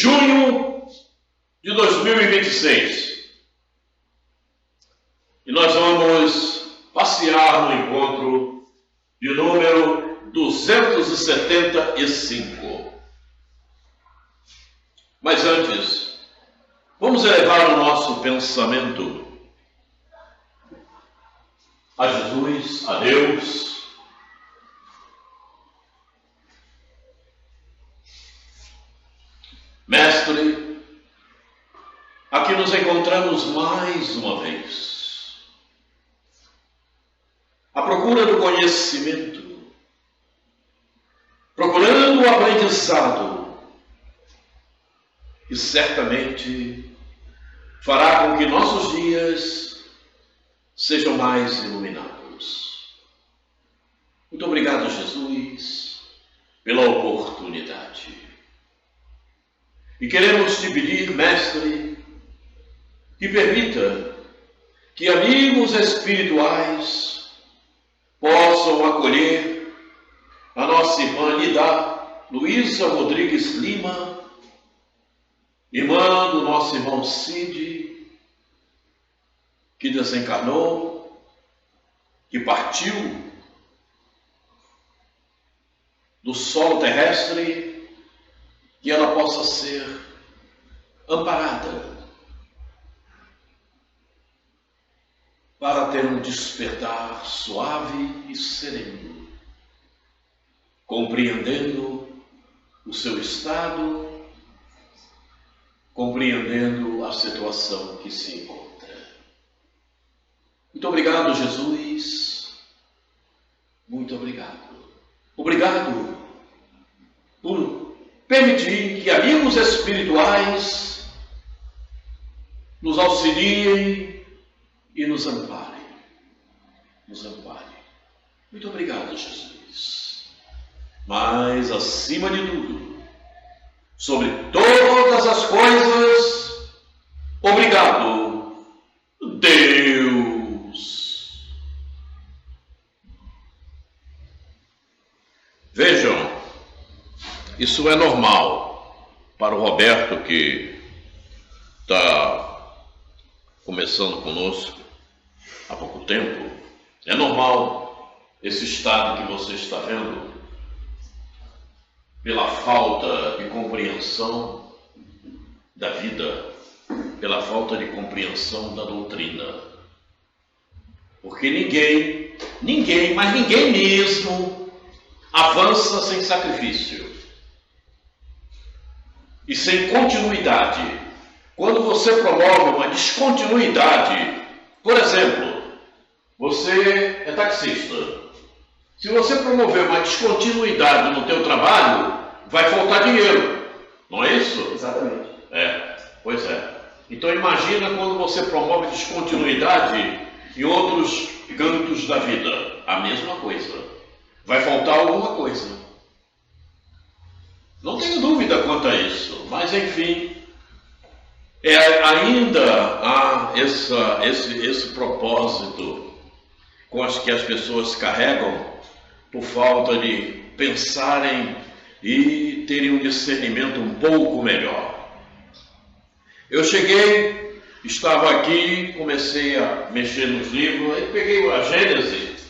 junho de 2026. E nós vamos passear no encontro de número 275. Mas antes, vamos elevar o nosso pensamento a Jesus, a Deus. Mestre, aqui nos encontramos mais uma vez, à procura do conhecimento, procurando o aprendizado, e certamente fará com que nossos dias sejam mais iluminados. Muito obrigado, Jesus, pela oportunidade. E queremos te pedir, Mestre, que permita que amigos espirituais possam acolher a nossa irmã Nida Luísa Rodrigues Lima, irmã do nosso irmão Cid, que desencarnou, que partiu do solo terrestre, que ela possa ser amparada para ter um despertar suave e sereno, compreendendo o seu estado, compreendendo a situação que se encontra. Muito obrigado, Jesus. Muito obrigado. Obrigado por permitir que amigos espirituais nos auxiliem e nos amparem. Nos amparem. Muito obrigado, Jesus. Mas, acima de tudo, sobre todas as coisas, obrigado, Deus. Vejam, isso é normal para o Roberto, que está começando conosco há pouco tempo. É normal esse estado que você está vendo pela falta de compreensão da vida, pela falta de compreensão da doutrina. Porque ninguém, mas ninguém mesmo, avança sem sacrifício e sem continuidade. Quando você promove uma descontinuidade, por exemplo, você é taxista. Se você promover uma descontinuidade no teu trabalho, vai faltar dinheiro. Não é isso? Exatamente. Pois é. Então imagina quando você promove descontinuidade em outros cantos da vida. A mesma coisa. Vai faltar alguma coisa. Não tenho dúvida quanto a isso, mas enfim, ainda há esse propósito com as que as pessoas carregam por falta de pensarem e terem um discernimento um pouco melhor. Eu cheguei, estava aqui, comecei a mexer nos livros, aí peguei a Gênesis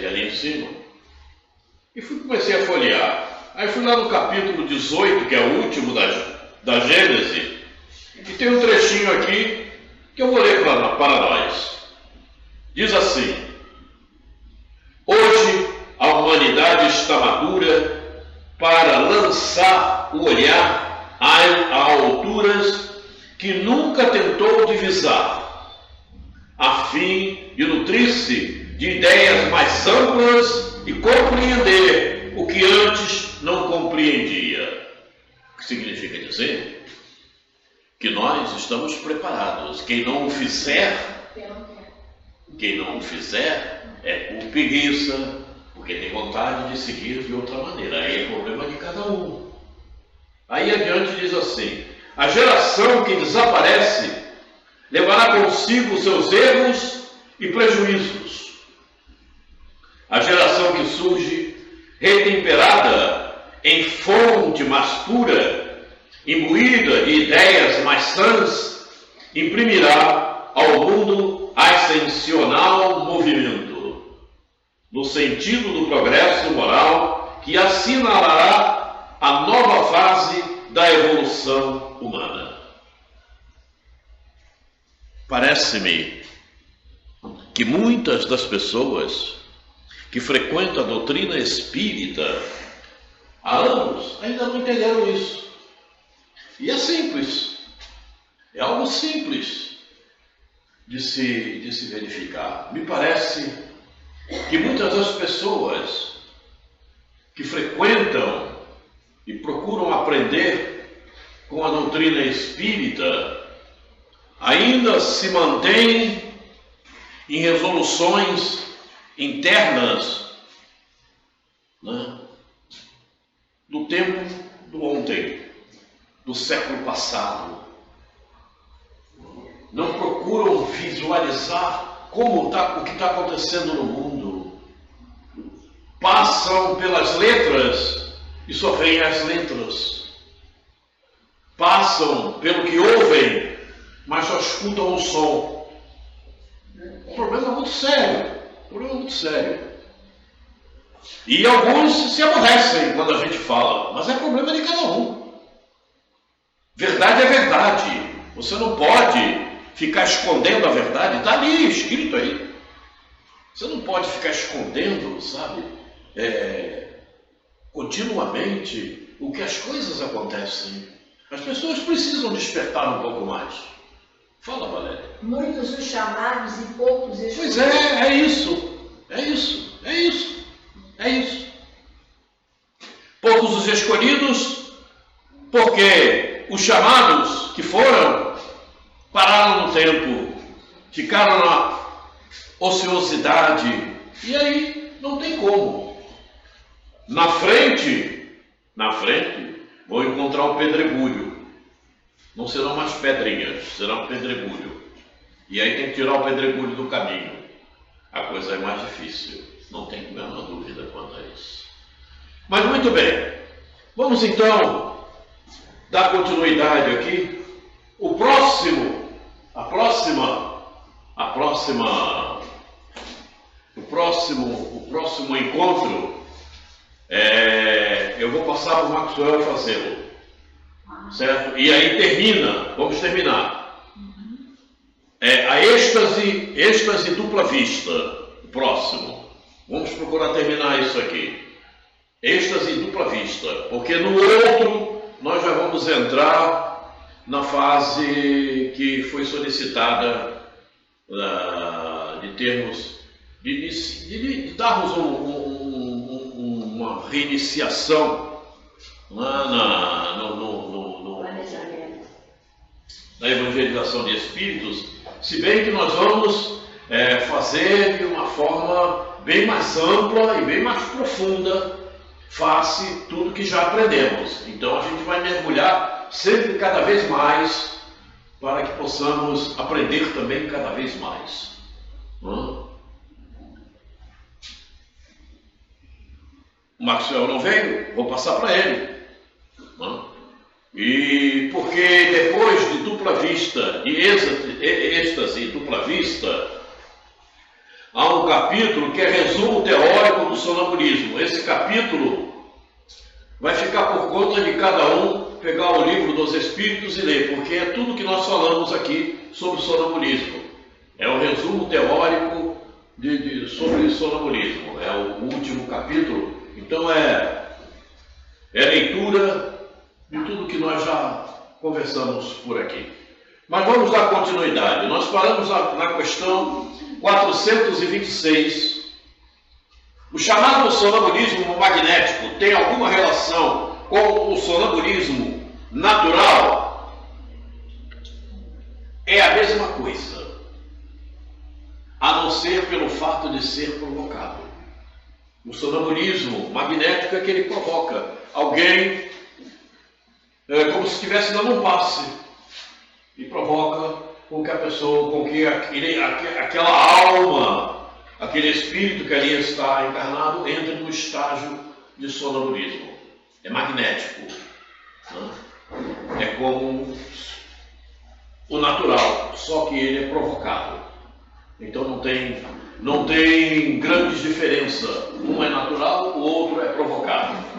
ali em cima e comecei a folhear. Aí fui lá no capítulo 18, que é o último da Gênesis, e tem um trechinho aqui que eu vou ler para nós. Diz assim: hoje a humanidade está madura para lançar o olhar a alturas que nunca tentou divisar, a fim de nutrir-se de ideias mais amplas e compreender o que antes não compreendia. O que significa dizer que nós estamos preparados. Quem não o fizer é por preguiça, porque tem vontade de seguir de outra maneira. Aí é problema de cada um. Aí adiante diz assim: a geração que desaparece levará consigo seus erros e prejuízos. A geração que surge retemperada em fonte mais pura imbuída de ideias mais sãs, imprimirá ao mundo ascensional movimento, no sentido do progresso moral que assinalará a nova fase da evolução humana. Parece-me que muitas das pessoas que frequentam a doutrina espírita há anos ainda não entenderam isso. E é simples, é algo simples de se verificar. Me parece que muitas das pessoas que frequentam e procuram aprender com a doutrina espírita ainda se mantêm em resoluções internas, né, do tempo do ontem, do século passado. Não procuram visualizar o que está acontecendo no mundo. Passam pelas letras e só veem as letras. Passam pelo que ouvem, mas só escutam o som. Um problema muito sério. E alguns se aborrecem quando a gente fala, mas é problema de cada um. Verdade é verdade. Você não pode ficar escondendo a verdade. Está ali, escrito aí. Você não pode ficar escondendo, sabe, continuamente o que as coisas acontecem. As pessoas precisam despertar um pouco mais. Fala, Valéria. Muitos os chamados e poucos escolhidos. Pois é isso. Poucos os escolhidos, porque os chamados que foram pararam no tempo, ficaram na ociosidade, e aí não tem como. Na frente, vou encontrar um pedregulho. Não serão mais pedrinhas, será um pedregulho. E aí tem que tirar o pedregulho do caminho. A coisa é mais difícil, não tem a menor dúvida quanto a isso. Mas muito bem, vamos então dar continuidade aqui. O próximo encontro, eu vou passar para o Maxwell fazê-lo. Certo? E aí vamos terminar. A êxtase dupla vista, o próximo. Vamos procurar terminar isso aqui. Êxtase dupla vista, porque no outro nós já vamos entrar na fase que foi solicitada de termos, de darmos uma reiniciação na evangelização de espíritos, se bem que nós vamos fazer de uma forma bem mais ampla e bem mais profunda, face tudo que já aprendemos. Então a gente vai mergulhar sempre cada vez mais, para que possamos aprender também cada vez mais. O Maxwell não veio, vou passar para ele. E porque depois de dupla vista, de êxtase e dupla vista, há um capítulo que é resumo teórico do sonambulismo. Esse capítulo vai ficar por conta de cada um pegar o livro dos Espíritos e ler, porque é tudo que nós falamos aqui sobre sonambulismo. É o resumo teórico sobre sonambulismo. É o último capítulo. Então é leitura de tudo que nós já conversamos por aqui. Mas vamos dar continuidade. Nós paramos na questão 426. O chamado sonambulismo magnético tem alguma relação com o sonambulismo natural? É a mesma coisa, a não ser pelo fato de ser provocado. O sonambulismo magnético é que ele provoca alguém como se estivesse dando um passe, e provoca com que a pessoa, com que aquela alma, aquele espírito que ali está encarnado, entre no estágio de sonambulismo. É magnético. é como o natural, só que ele é provocado. Então não tem grandes diferenças. Um é natural, o outro é provocado.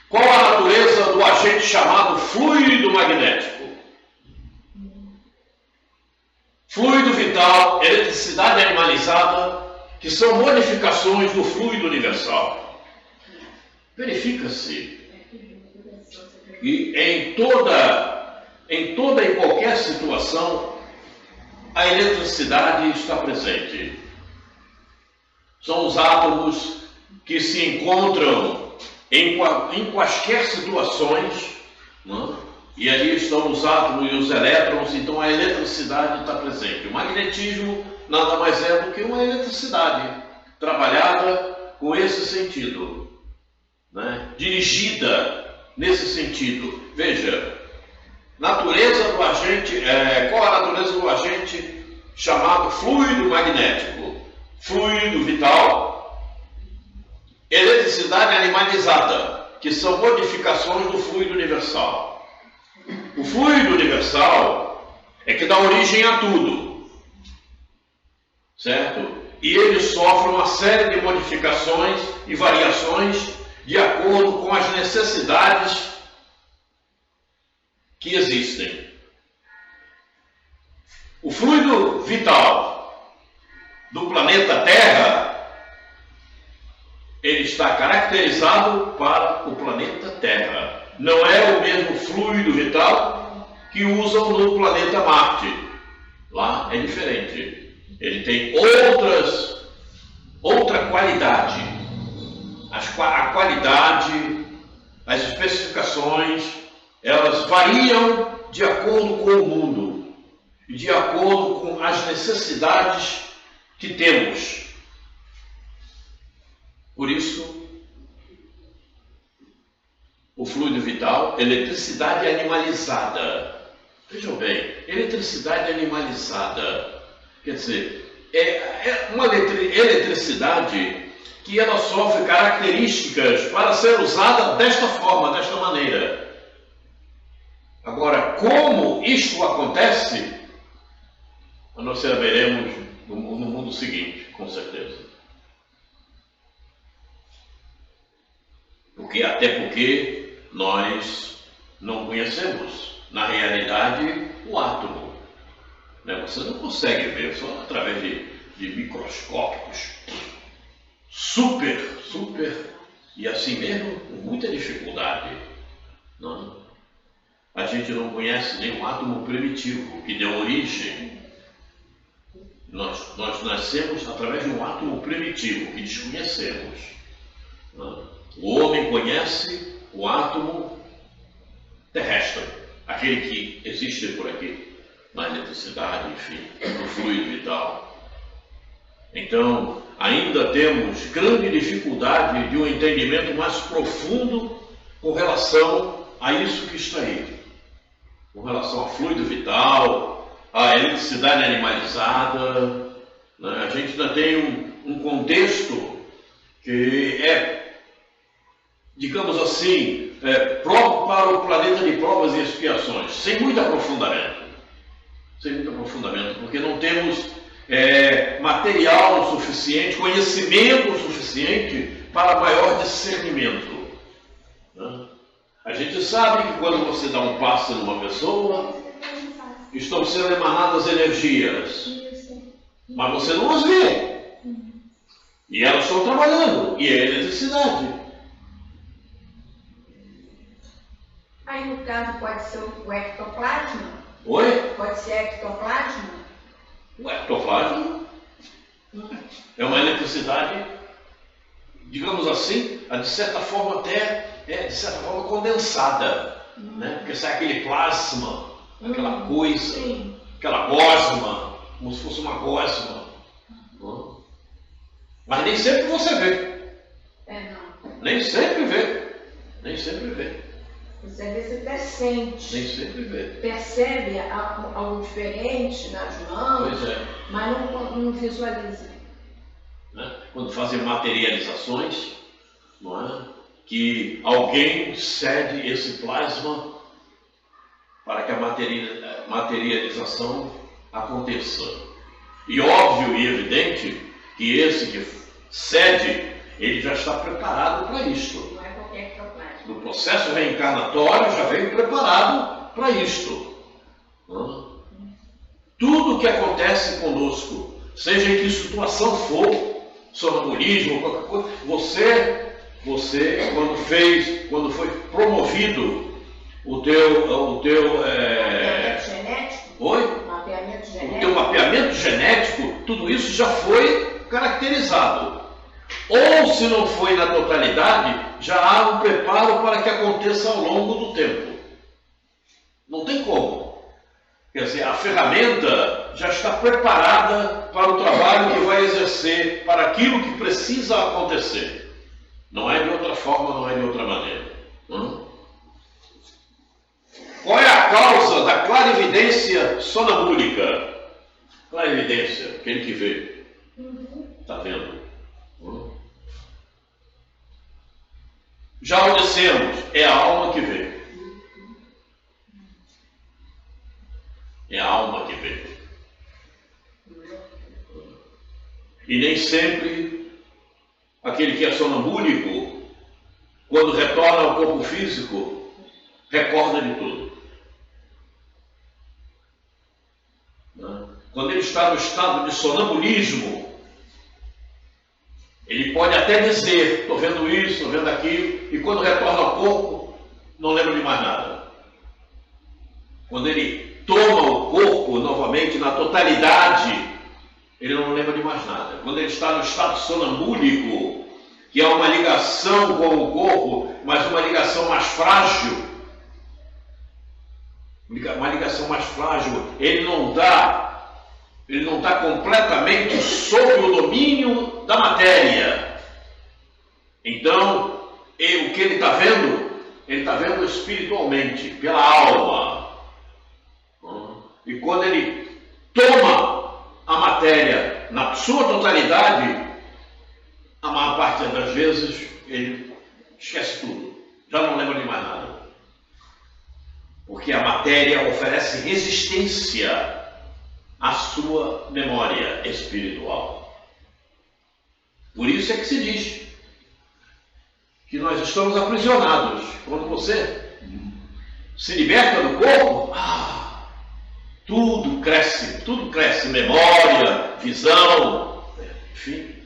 Qual a natureza do agente chamado fluido magnético? Fluido vital, eletricidade animalizada, que são modificações do fluido universal. Verifica-se que em toda e qualquer situação, a eletricidade está presente. São os átomos que se encontram em quaisquer situações, né? E ali estão os átomos e os elétrons, então a eletricidade está presente. O magnetismo nada mais é do que uma eletricidade trabalhada com esse sentido, né? Dirigida nesse sentido. Veja, natureza do agente, qual a natureza do agente chamado fluido magnético? Fluido vital, eletricidade animalizada, que são modificações do fluido universal. O fluido universal é que dá origem a tudo, certo? E ele sofre uma série de modificações e variações de acordo com as necessidades que existem. O fluido vital do planeta Terra, ele está caracterizado para o planeta Terra. Não é o mesmo fluido vital que usam no planeta Marte. Lá é diferente. Ele tem outra qualidade. A qualidade, as especificações, elas variam de acordo com o mundo e de acordo com as necessidades que temos. Por isso, o fluido vital, eletricidade animalizada. Vejam bem, eletricidade animalizada, quer dizer, é uma eletricidade que ela sofre características para ser usada desta forma, desta maneira. Agora, como isto acontece, nós veremos no mundo seguinte, com certeza. Até porque nós não conhecemos, na realidade, o átomo. Né? Você não consegue ver, só através de microscópicos super, e assim mesmo, com muita dificuldade. Não? A gente não conhece nenhum átomo primitivo que deu origem. Nós nascemos através de um átomo primitivo que desconhecemos. Não? O homem conhece o átomo terrestre, aquele que existe por aqui, na eletricidade, enfim, no fluido vital. Então, ainda temos grande dificuldade de um entendimento mais profundo com relação a isso que está aí. Com relação ao fluido vital, à eletricidade animalizada, né? A gente ainda tem um contexto que é, digamos assim, próprio para o planeta de provas e expiações, sem muito aprofundamento. Porque não temos material suficiente, conhecimento suficiente para maior discernimento. Né? A gente sabe que quando você dá um passe numa pessoa, estão sendo emanadas energias, mas você não as vê. E elas estão trabalhando, e é eletricidade. Aí no caso pode ser o ectoplasma? Oi? Pode ser ectoplasma? O ectoplasma é uma eletricidade, digamos assim, de certa forma até condensada, né? Porque sai aquele plasma, aquela coisa, sim, aquela gosma, como se fosse uma gosma. Mas nem sempre você vê. não. Nem sempre vê. Você às vezes pressente. Nem sempre vê. Percebe algo diferente nas mãos, Pois é. mas não visualiza. Né? Quando fazem materializações, não é? Que alguém cede esse plasma para que a materialização aconteça. E óbvio e evidente que esse que cede, ele já está preparado para isto. Não é qualquer ectoplasma. No processo reencarnatório já veio preparado para isto. Tudo que acontece conosco, seja em que situação for, sonambulismo, qualquer coisa, você quando foi promovido o teu Mapeamento genético? Oi? Mapeamento O genético? teu mapeamento genético, tudo isso já foi caracterizado. Ou se não foi na totalidade, já há um preparo para que aconteça ao longo do tempo. Não tem como. Quer dizer, a ferramenta já está preparada para o trabalho que vai exercer, para aquilo que precisa acontecer. Não é de outra forma, não é de outra maneira. Qual é a causa da clarividência sonambúlica? Clarividência, aquele que vê. Está vendo? Já o dissemos, é a alma que vê. É a alma que vê. E nem sempre aquele que é sonambúlico, quando retorna ao corpo físico, recorda de tudo. Quando ele está no estado de sonambulismo, ele pode até dizer, estou vendo isso, estou vendo aquilo, e quando retorna ao corpo, não lembra de mais nada. Quando ele toma o corpo novamente na totalidade, ele não lembra de mais nada. Quando ele está no estado sonambúlico, que é uma ligação com o corpo, mas uma ligação mais frágil, ele não está completamente sob o domínio da matéria. Então, o que ele está vendo espiritualmente, pela alma. E quando ele toma a matéria na sua totalidade, a maior parte das vezes ele esquece tudo, já não lembra de mais nada. Porque a matéria oferece resistência à sua memória espiritual. Por isso é que se diz que nós estamos aprisionados. Quando você se liberta do corpo, tudo cresce, memória, visão, enfim.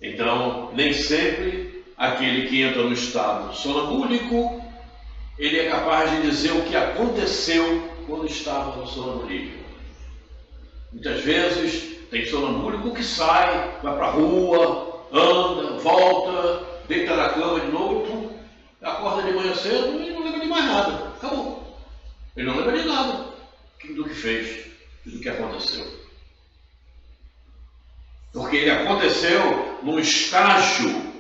Então, nem sempre aquele que entra no estado sonambúlico, ele é capaz de dizer o que aconteceu quando estava no sonambulismo. Muitas vezes tem sonambúlico que sai, vai para a rua, anda, volta, deita na cama de novo, acorda de manhã cedo e não lembra de mais nada. Acabou. Ele não lembra de nada do que fez, do que aconteceu. Porque ele aconteceu num estágio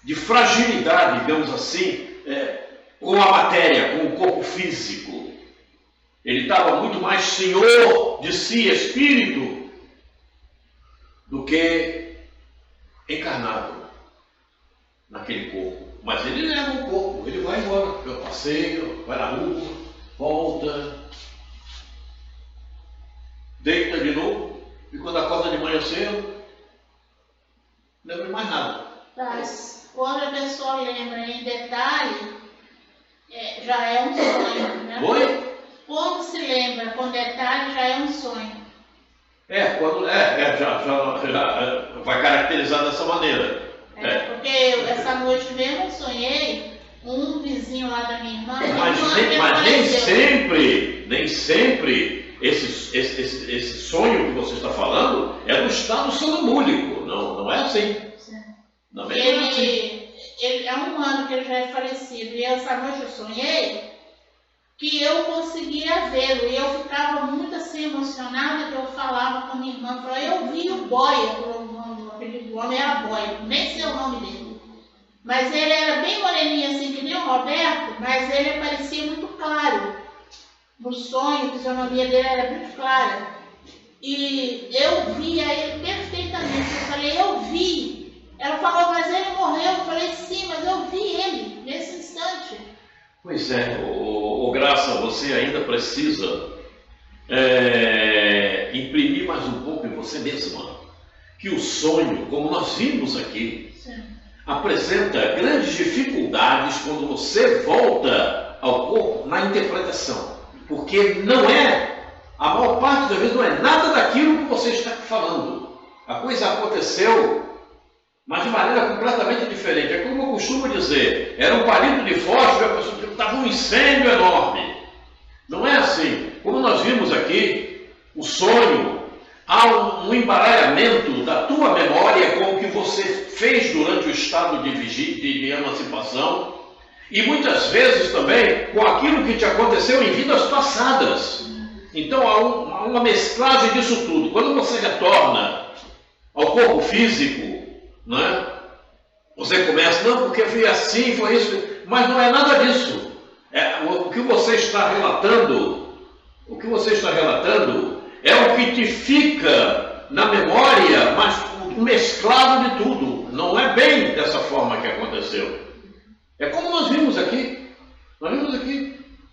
de fragilidade, digamos assim, com a matéria, com o corpo físico. Ele estava muito mais senhor de si, espírito, do que encarnado naquele corpo. Mas ele leva o corpo, ele vai embora, eu passeio, vai na rua, volta, deita de novo, e quando acorda de manhã cedo, não lembra mais nada. Mas quando a pessoa lembra em detalhe, já é um sonho, né? Oi? Quando se lembra com detalhe, já é um sonho. Quando já vai caracterizar dessa maneira. Porque essa noite mesmo eu sonhei um vizinho lá da minha irmã. Mas nem sempre esse sonho que você está falando é no estado sonambúlico. Não é assim. Não é assim. Ele é um ano que ele já é falecido. E essa noite eu sonhei que eu conseguia vê-lo. E eu ficava muito assim emocionada, que eu falava com minha irmã. Eu vi o Boia, o apelido do homem era Boia, nem sei o nome dele. Mas ele era bem moreninho assim, que nem o Roberto, mas ele parecia muito claro. No sonho, a fisionomia dele era muito clara. E eu via ele perfeitamente. Eu falei, eu vi. Ela falou, mas ele morreu. Eu falei, sim, mas eu vi ele nesse instante. Pois é, Graça, você ainda precisa imprimir mais um pouco em você mesma que o sonho, como nós vimos aqui, Sim. apresenta grandes dificuldades quando você volta ao corpo na interpretação, porque não é, a maior parte das vezes não é nada daquilo que você está falando. A coisa aconteceu, mas de maneira completamente diferente. É como eu costumo dizer, era um palito de fósforo, estava um incêndio enorme. Não é assim. Como nós vimos aqui, o sonho, há um embaralhamento da tua memória com o que você fez durante o estado de emancipação e muitas vezes também com aquilo que te aconteceu em vidas passadas. Então há uma mesclagem disso tudo. Quando você retorna ao corpo físico, né, você começa, não, porque foi assim, foi isso, mas não é nada disso. O que você está relatando é o que te fica na memória, mas mesclado de tudo. Não é bem dessa forma que aconteceu. É como nós vimos aqui.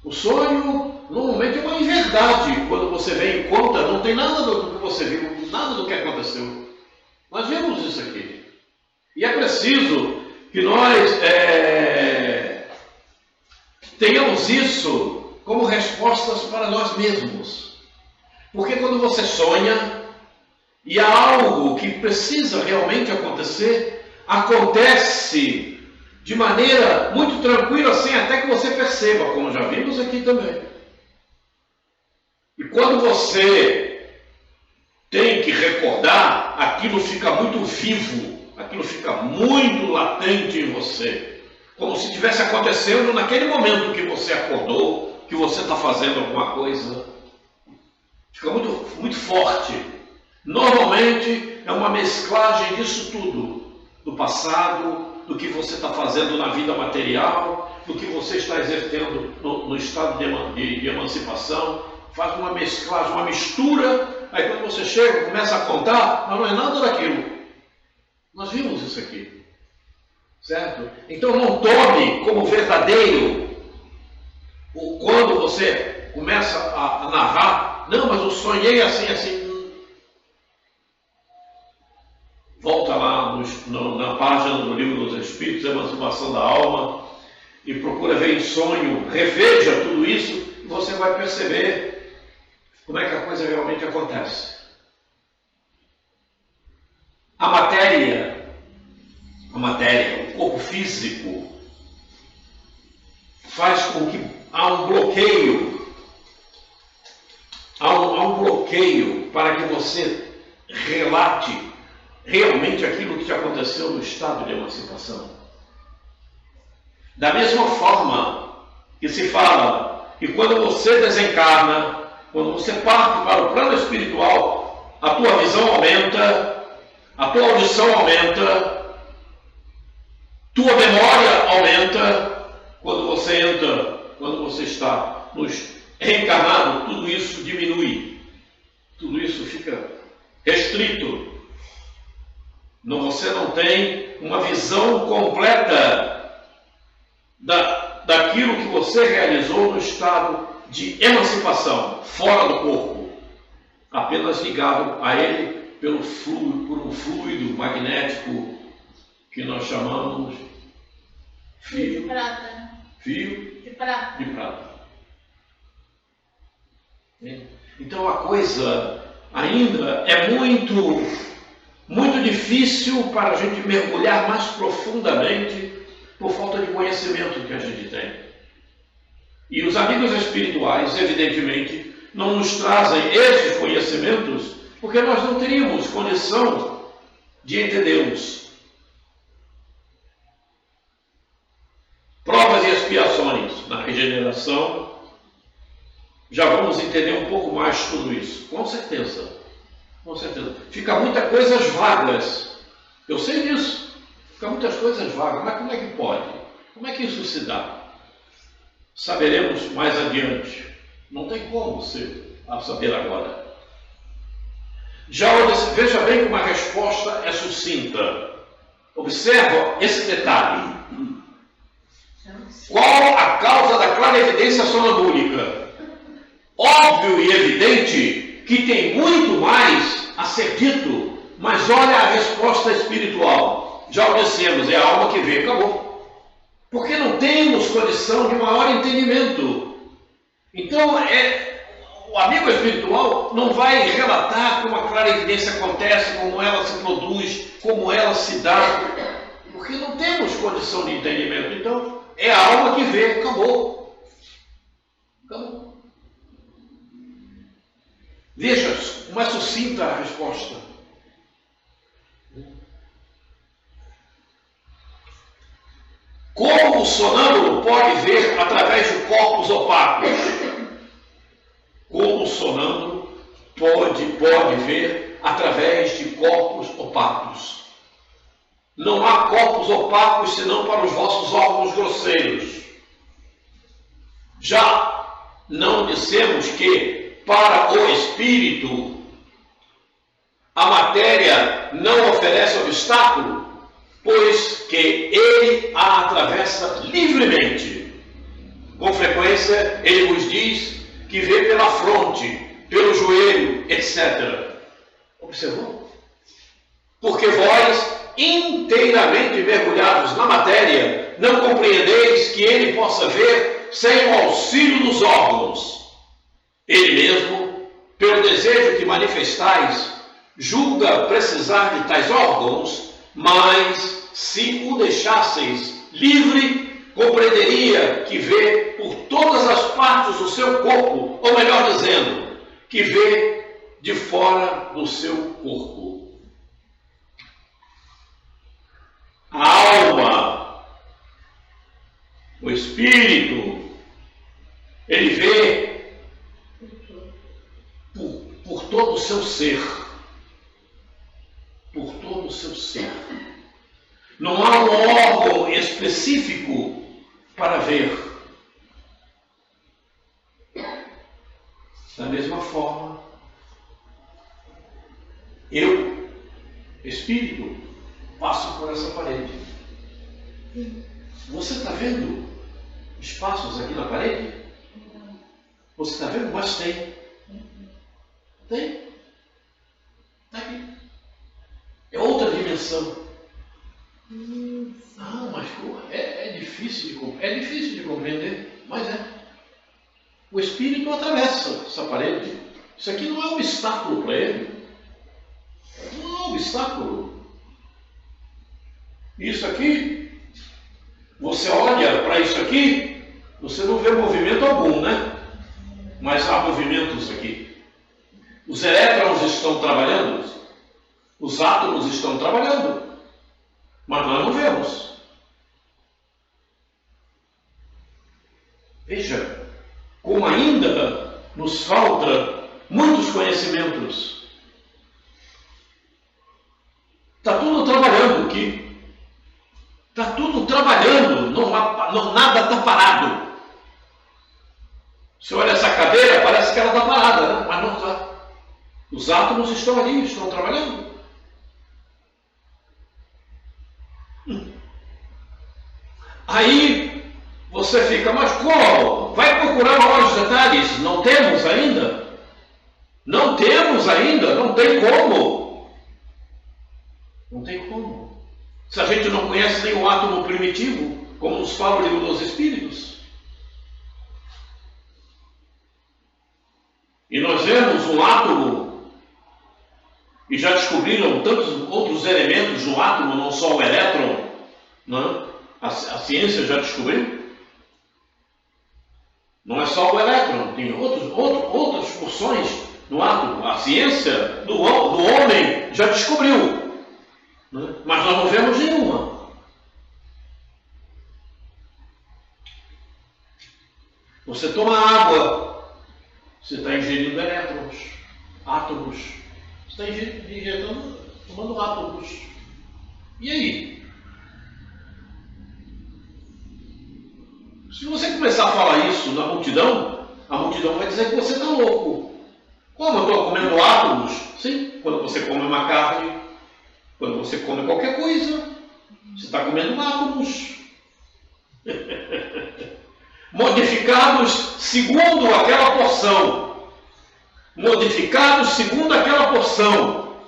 O sonho normalmente é uma inverdade. Quando você vem em conta, não tem nada do que você viu, nada do que aconteceu. Nós vemos isso aqui. E é preciso que nós tenhamos isso como respostas para nós mesmos. Porque quando você sonha e há algo que precisa realmente acontecer, acontece de maneira muito tranquila, sem até que você perceba, como já vimos aqui também. E quando você tem que recordar, aquilo fica muito vivo, aquilo fica muito latente em você, como se estivesse acontecendo naquele momento que você acordou, que você está fazendo alguma coisa. Fica muito, muito forte. Normalmente é uma mesclagem disso tudo, do passado, do que você está fazendo na vida material, do que você está exercendo no estado de emancipação. Faz uma mesclagem, uma mistura. Aí quando você chega, começa a contar, mas não é nada daquilo. Nós vimos isso aqui, certo? Então não tome como verdadeiro quando você começa a narrar, não, mas eu sonhei assim. Volta lá na página do Livro dos Espíritos, Emancipação da Alma, e procura ver em sonho, reveja tudo isso, e você vai perceber como é que a coisa realmente acontece. A matéria, o corpo físico, faz com que há um bloqueio para que você relate realmente aquilo que te aconteceu no estado de emancipação. Da mesma forma que se fala que quando você desencarna, quando você parte para o plano espiritual, a tua visão aumenta, a tua audição aumenta, tua memória aumenta. Quando você está reencarnado, tudo isso diminui, tudo isso fica restrito. Você não tem uma visão completa daquilo que você realizou no estado de emancipação, fora do corpo, apenas ligado a ele por um fluido magnético que nós chamamos fio de prata. Fio de prata. Então a coisa ainda é muito difícil para a gente mergulhar mais profundamente por falta de conhecimento que a gente tem. E os amigos espirituais, evidentemente, não nos trazem esses conhecimentos porque nós não teríamos condição de entendê-los. Provas e expiações na regeneração, já vamos entender um pouco mais tudo isso, com certeza. Com certeza. Fica muitas coisas vagas. Eu sei disso. Fica muitas coisas vagas. Mas como é que pode? Como é que isso se dá? Saberemos mais adiante. Não tem como você saber agora. Veja bem como a resposta é sucinta. Observa esse detalhe. Qual a causa da clarividência sonambúlica? Óbvio e evidente que tem muito mais a ser dito, mas olha a resposta espiritual. Já o dissemos, é a alma que vê, acabou. Porque não temos condição de maior entendimento. Então, o amigo espiritual não vai relatar como a clarividência acontece, como ela se produz, como ela se dá, porque não temos condição de entendimento. Então, é a alma que vê, acabou. Acabou. Veja, mais sucinta a resposta. Como o sonâmbulo pode ver através de corpos opacos? Como o sonâmbulo pode ver através de corpos opacos? Não há corpos opacos senão para os vossos órgãos grosseiros. Já não dissemos que para o espírito a matéria não oferece obstáculo, pois que ele a atravessa livremente. Com frequência ele vos diz que vê pela fronte, pelo joelho, etc. Observou? Porque vós, inteiramente mergulhados na matéria, não compreendeis que ele possa ver sem o auxílio dos órgãos. Ele mesmo, pelo desejo que manifestais, julga precisar de tais órgãos, mas se o deixasseis livre, compreenderia que vê por todas as partes do seu corpo, ou melhor dizendo, que vê de fora do seu corpo. A alma, o espírito, ele vê por todo o seu ser. Por todo o seu ser. Não há um órgão específico para ver. Da mesma forma, eu, espírito, passo por essa parede. Você está vendo espaços aqui na parede? Você está vendo? Mas tem. Tem. Está aqui. É outra dimensão. Ah, mas é difícil de compreender, mas é. O espírito atravessa essa parede. Isso aqui não é um obstáculo para ele. Não é um obstáculo. Isso aqui, você olha para isso aqui, você não vê movimento algum, né? Mas há movimentos aqui. Os elétrons estão trabalhando, os átomos estão trabalhando, mas nós não vemos. Veja, como ainda nos falta muitos conhecimentos. Está tudo trabalhando aqui. Está tudo trabalhando, nada está parado. Você olha essa cadeira, parece que ela está parada, né? Mas não está. Os átomos estão ali, estão trabalhando. Aí você fica, mas como? Vai procurar maiores detalhes. Não temos ainda. Não temos ainda, não tem como. Não tem como. Se a gente não conhece nem o átomo primitivo, como nos fala o livro dos Espíritos. E nós vemos um átomo, e já descobriram tantos outros elementos no átomo, não só o elétron, né? A ciência já descobriu. Não é só o elétron, tem outras porções no átomo. A ciência do homem já descobriu, né? Mas nós não vemos nenhuma. Você toma água, você está ingerindo elétrons, átomos. Você está tomando átomos. E aí? Se você começar a falar isso na multidão, a multidão vai dizer que você está louco. Como eu estou comendo átomos? Sim, quando você come uma carne, quando você come qualquer coisa, você está comendo átomos. Modificados segundo aquela porção. Modificados segundo aquela porção.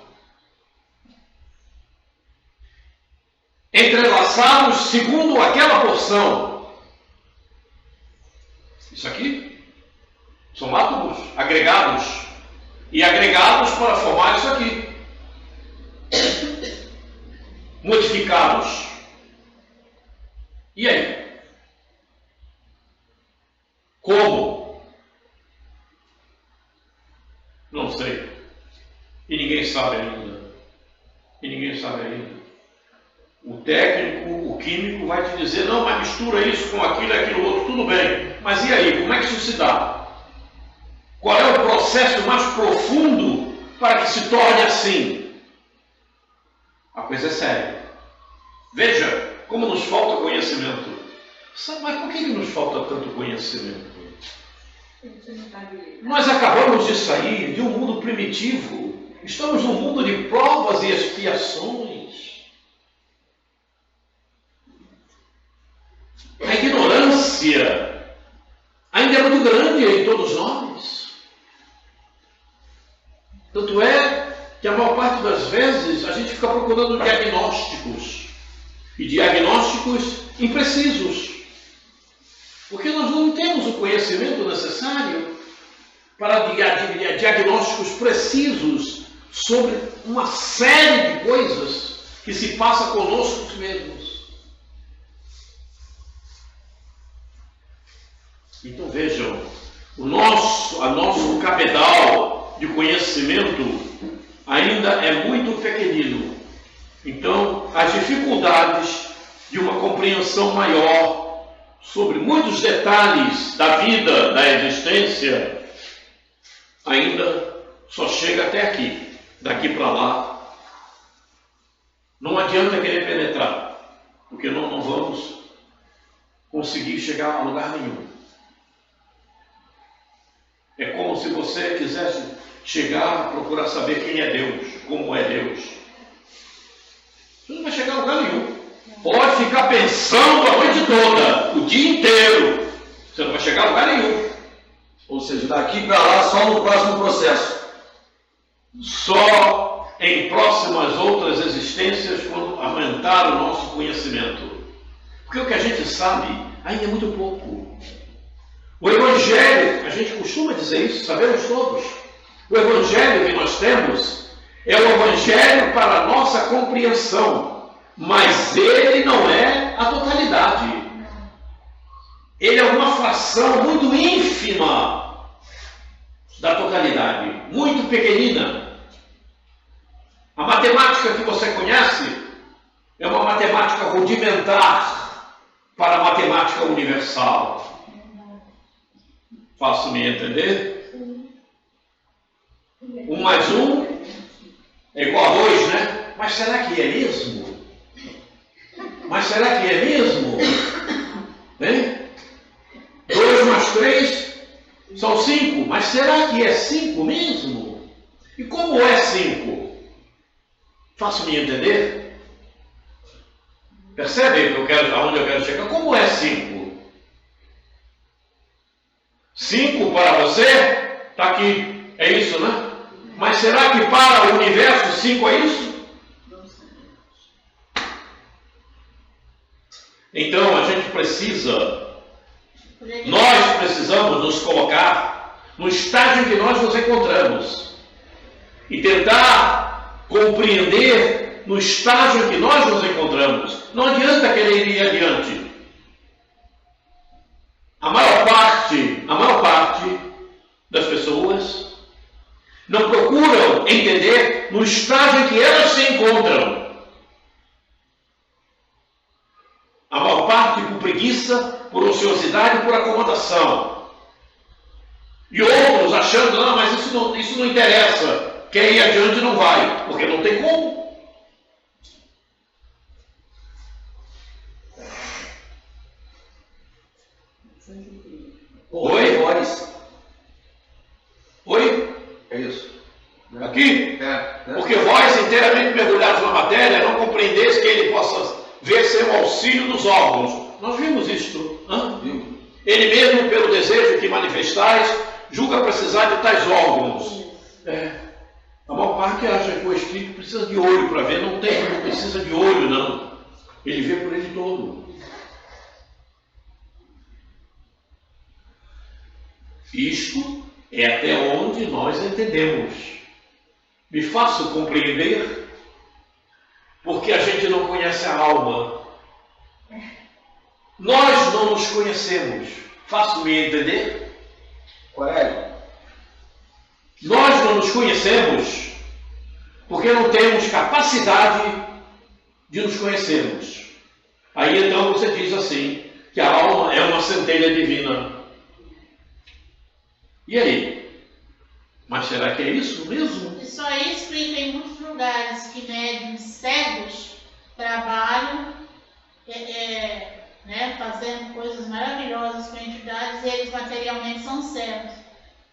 Entrelaçados segundo aquela porção. Isso aqui são átomos agregados. E agregados para formar isso aqui. Modificados. E aí? Como? Não sei. E ninguém sabe ainda. O técnico, o químico vai te dizer, não, mas mistura isso com aquilo e aquilo outro, tudo bem. Mas e aí, como é que isso se dá? Qual é o processo mais profundo para que se torne assim? A coisa é séria. Veja como nos falta conhecimento. Mas por que nos falta tanto conhecimento? Nós acabamos de sair de um mundo primitivo. Estamos num mundo de provas e expiações. A ignorância ainda é muito grande em todos nós. Tanto é que a maior parte das vezes a gente fica procurando diagnósticos. E diagnósticos imprecisos. Porque nós não temos o conhecimento necessário para diagnósticos precisos sobre uma série de coisas que se passa conosco mesmos. Então vejam, o nosso cabedal de conhecimento ainda é muito pequenino. Então, as dificuldades de uma compreensão maior sobre muitos detalhes da vida, da existência, ainda só chega até aqui. Daqui para lá, não adianta querer penetrar, porque não vamos conseguir chegar a lugar nenhum. É como se você quisesse chegar a procurar saber quem é Deus, como é Deus. Você não vai chegar a lugar nenhum. Pode ficar pensando a noite toda, o dia inteiro. Você não vai chegar a lugar nenhum. Ou seja, daqui para lá só no próximo processo. Só em próximas outras existências, quando aumentar o nosso conhecimento. Porque o que a gente sabe ainda é muito pouco. O Evangelho, a gente costuma dizer isso, sabemos todos. O Evangelho que nós temos é o Evangelho para a nossa compreensão, mas ele não é a totalidade. Ele é uma fração muito ínfima da totalidade, muito pequenina. A matemática que você conhece é uma matemática rudimentar para a matemática universal. Faço-me entender? 1 mais 1 é igual a 2, né? Mas será que é mesmo? Hein? 2 mais 3 são 5. Mas será que é 5 mesmo? E como é 5? Faço-me entender? Percebem aonde eu quero chegar? Como é 5? 5 para você, está aqui, é isso, né? Mas será que para o universo 5 é isso? Então a gente nós precisamos nos colocar no estágio em que nós nos encontramos e tentar compreender no estágio em que nós nos encontramos. Não adianta querer ir adiante. A maior parte das pessoas não procuram entender no estágio em que elas se encontram. A maior parte por preguiça, por ociosidade, por acomodação. E outros achando, não, mas isso não interessa. Quer ir adiante não vai, porque não tem como. Oi? Voz. Oi? É isso. Aqui? É. Porque vós, inteiramente mergulhados na matéria, não compreendeis que ele possa ver sem o auxílio dos órgãos. Nós vimos isto. Viu? Ele mesmo, pelo desejo que manifestais, julga precisar de tais órgãos. A maior parte acha que o espírito precisa de olho para ver. Não precisa de olho, não. Ele vê por ele todo. Isto é até onde nós entendemos. Me faço compreender, porque a gente não conhece a alma. Nós não nos conhecemos. Faço-me entender? Corélio. Nós não nos conhecemos porque não temos capacidade de nos conhecermos. Aí então você diz assim, que a alma é uma centelha divina. E aí? Mas será que é isso mesmo? Isso aí explica em muitos lugares que médiuns cegos trabalham fazendo coisas maravilhosas com entidades e eles materialmente são cegos.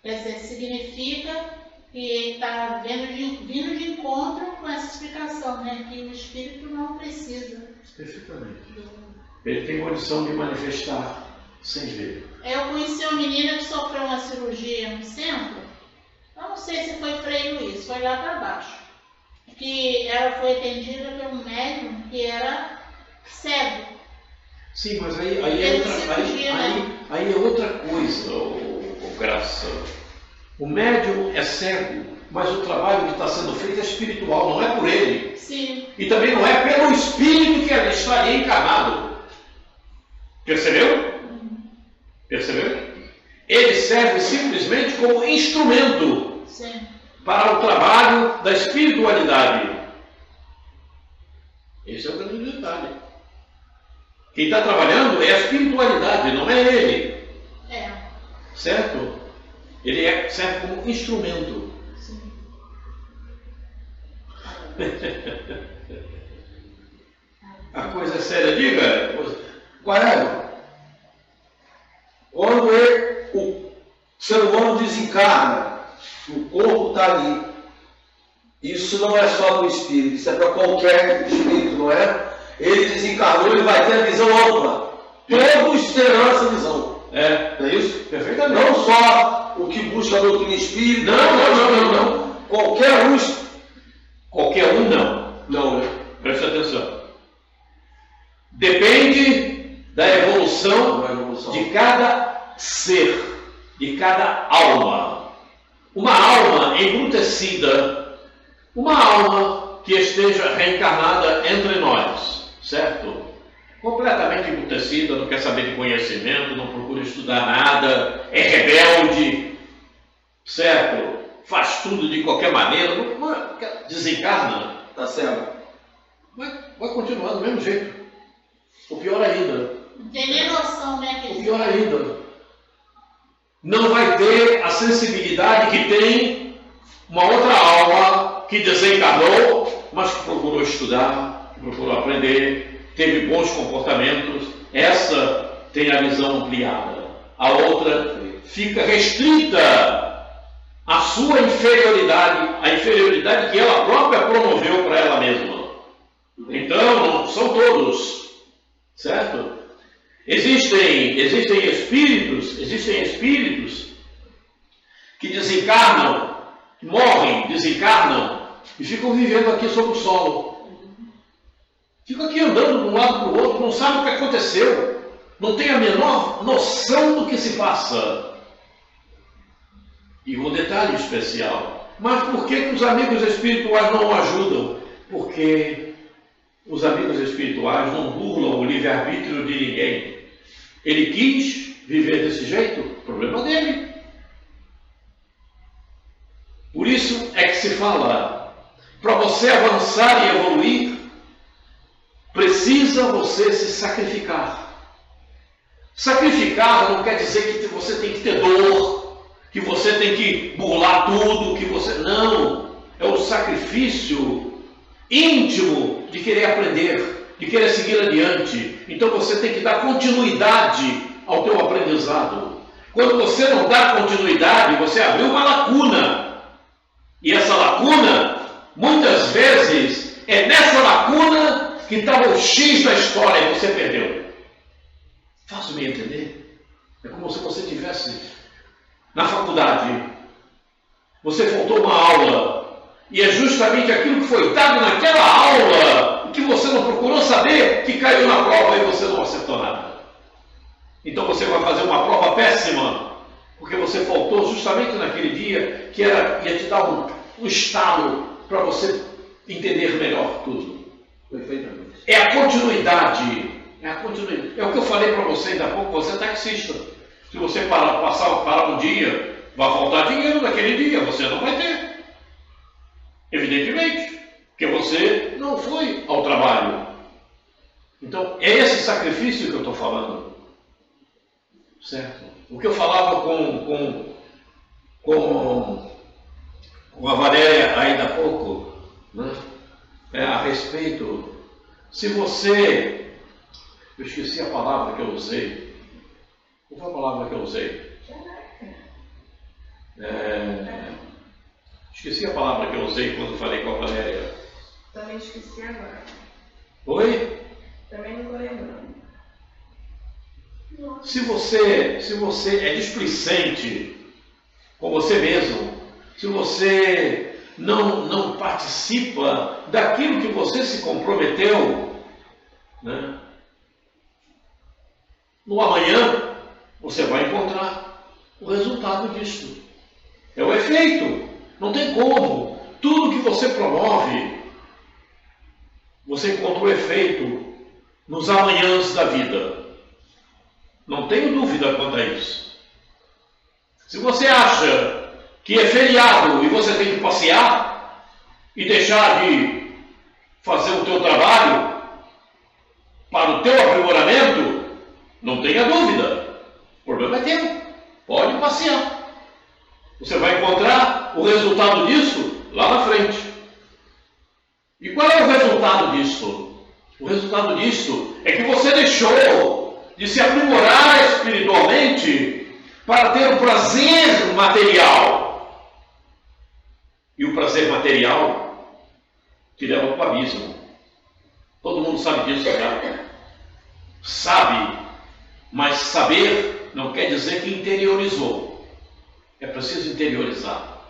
Quer dizer, significa que ele está vindo de encontro com essa explicação, né? Que o espírito não precisa. Perfeitamente. Ele tem condição de manifestar sem ver. Eu conheci uma menina que sofreu uma cirurgia no centro. Eu não sei se foi Frei Luiz, foi lá para baixo. Que ela foi atendida por um médium que era cego. Sim, mas aí é outra coisa, Graça. O médium é cego, mas o trabalho que está sendo feito é espiritual, não é por ele. Sim. E também não é pelo espírito que ele estaria encarnado. Percebeu? Percebeu? Ele serve simplesmente como instrumento. Sim. Para o trabalho da espiritualidade. Esse é o grande detalhe. Quem está trabalhando é a espiritualidade, não é ele. Certo? Ele serve como instrumento. Sim. A coisa é séria, diga. Corélio. Quando o ser humano desencarna, o corpo está ali. Isso não é só para o espírito, isso é para qualquer espírito, não é? Ele desencarnou, ele vai ter a visão ampla. Todos terão essa visão. É isso? Perfeitamente. Não só o que busca a doutrina espírita. Não. Qualquer um. Qualquer um não. Não, né? Preste atenção. Depende da evolução de cada ser, de cada alma. Uma alma embrutecida, uma alma que esteja reencarnada entre nós, certo? Completamente embrutecida, não quer saber de conhecimento, não procura estudar nada, é rebelde, certo? Faz tudo de qualquer maneira, desencarna. Tá certo. Vai continuar do mesmo jeito. O pior ainda. Não tem nem noção, né? O pior ainda. Não vai ter a sensibilidade que tem uma outra alma que desencarnou, mas que procurou estudar, procurou aprender, teve bons comportamentos. Essa tem a visão ampliada. A outra fica restrita à sua inferioridade, a inferioridade que ela própria promoveu para ela mesma. Então, não são todos, certo? Existem espíritos que desencarnam, morrem, desencarnam e ficam vivendo aqui sob o solo. Ficam aqui andando de um lado para o outro, não sabem o que aconteceu, não tem a menor noção do que se passa. E um detalhe especial, mas por que os amigos espirituais não o ajudam? Porque os amigos espirituais não burlam o livre-arbítrio de ninguém. Ele quis viver desse jeito, problema dele. Por isso é que se fala, para você avançar e evoluir, precisa você se sacrificar. Sacrificar não quer dizer que você tem que ter dor, que você tem que burlar tudo, que você... Não, é o sacrifício íntimo de querer aprender, de querer seguir adiante. Então você tem que dar continuidade ao teu aprendizado. Quando você não dá continuidade, você abriu uma lacuna. E essa lacuna, muitas vezes, é nessa lacuna que estava o X da história e você perdeu. Faço-me entender? É como se você tivesse na faculdade, você faltou uma aula, e é justamente aquilo que foi dado naquela aula, que você não procurou saber, que caiu na prova e você não acertou nada. Então você vai fazer uma prova péssima, porque você faltou justamente naquele dia, que ia te dar um estalo para você entender melhor tudo. Perfeitamente. É a continuidade. É o que eu falei para você ainda há pouco, você é taxista. Se você parar um dia, vai faltar dinheiro naquele dia, você não vai ter. Evidentemente, porque você não foi ao trabalho. Então, é esse sacrifício que eu estou falando. Certo? O que eu falava com a Valéria ainda há pouco, né? É a respeito, se você, eu esqueci a palavra que eu usei. Qual foi a palavra que eu usei? Esqueci a palavra que eu usei quando falei com a Valéria. Também esqueci agora. Oi? Também não estou lembrando. Se você é displicente com você mesmo, se você não participa daquilo que você se comprometeu, né? No amanhã você vai encontrar o resultado disso. É o efeito. Não tem como. Tudo que você promove, você encontra o efeito nos amanhãs da vida. Não tenho dúvida quanto a isso. Se você acha que é feriado e você tem que passear e deixar de fazer o teu trabalho para o teu aprimoramento, não tenha dúvida. O problema é teu. Pode passear. Você vai encontrar o resultado disso lá na frente. E qual é o resultado disso? O resultado disso é que você deixou de se aprimorar espiritualmente para ter o prazer material. E o prazer material te leva para o abismo. Todo mundo sabe disso, já. Sabe, mas saber não quer dizer que interiorizou. É preciso interiorizar.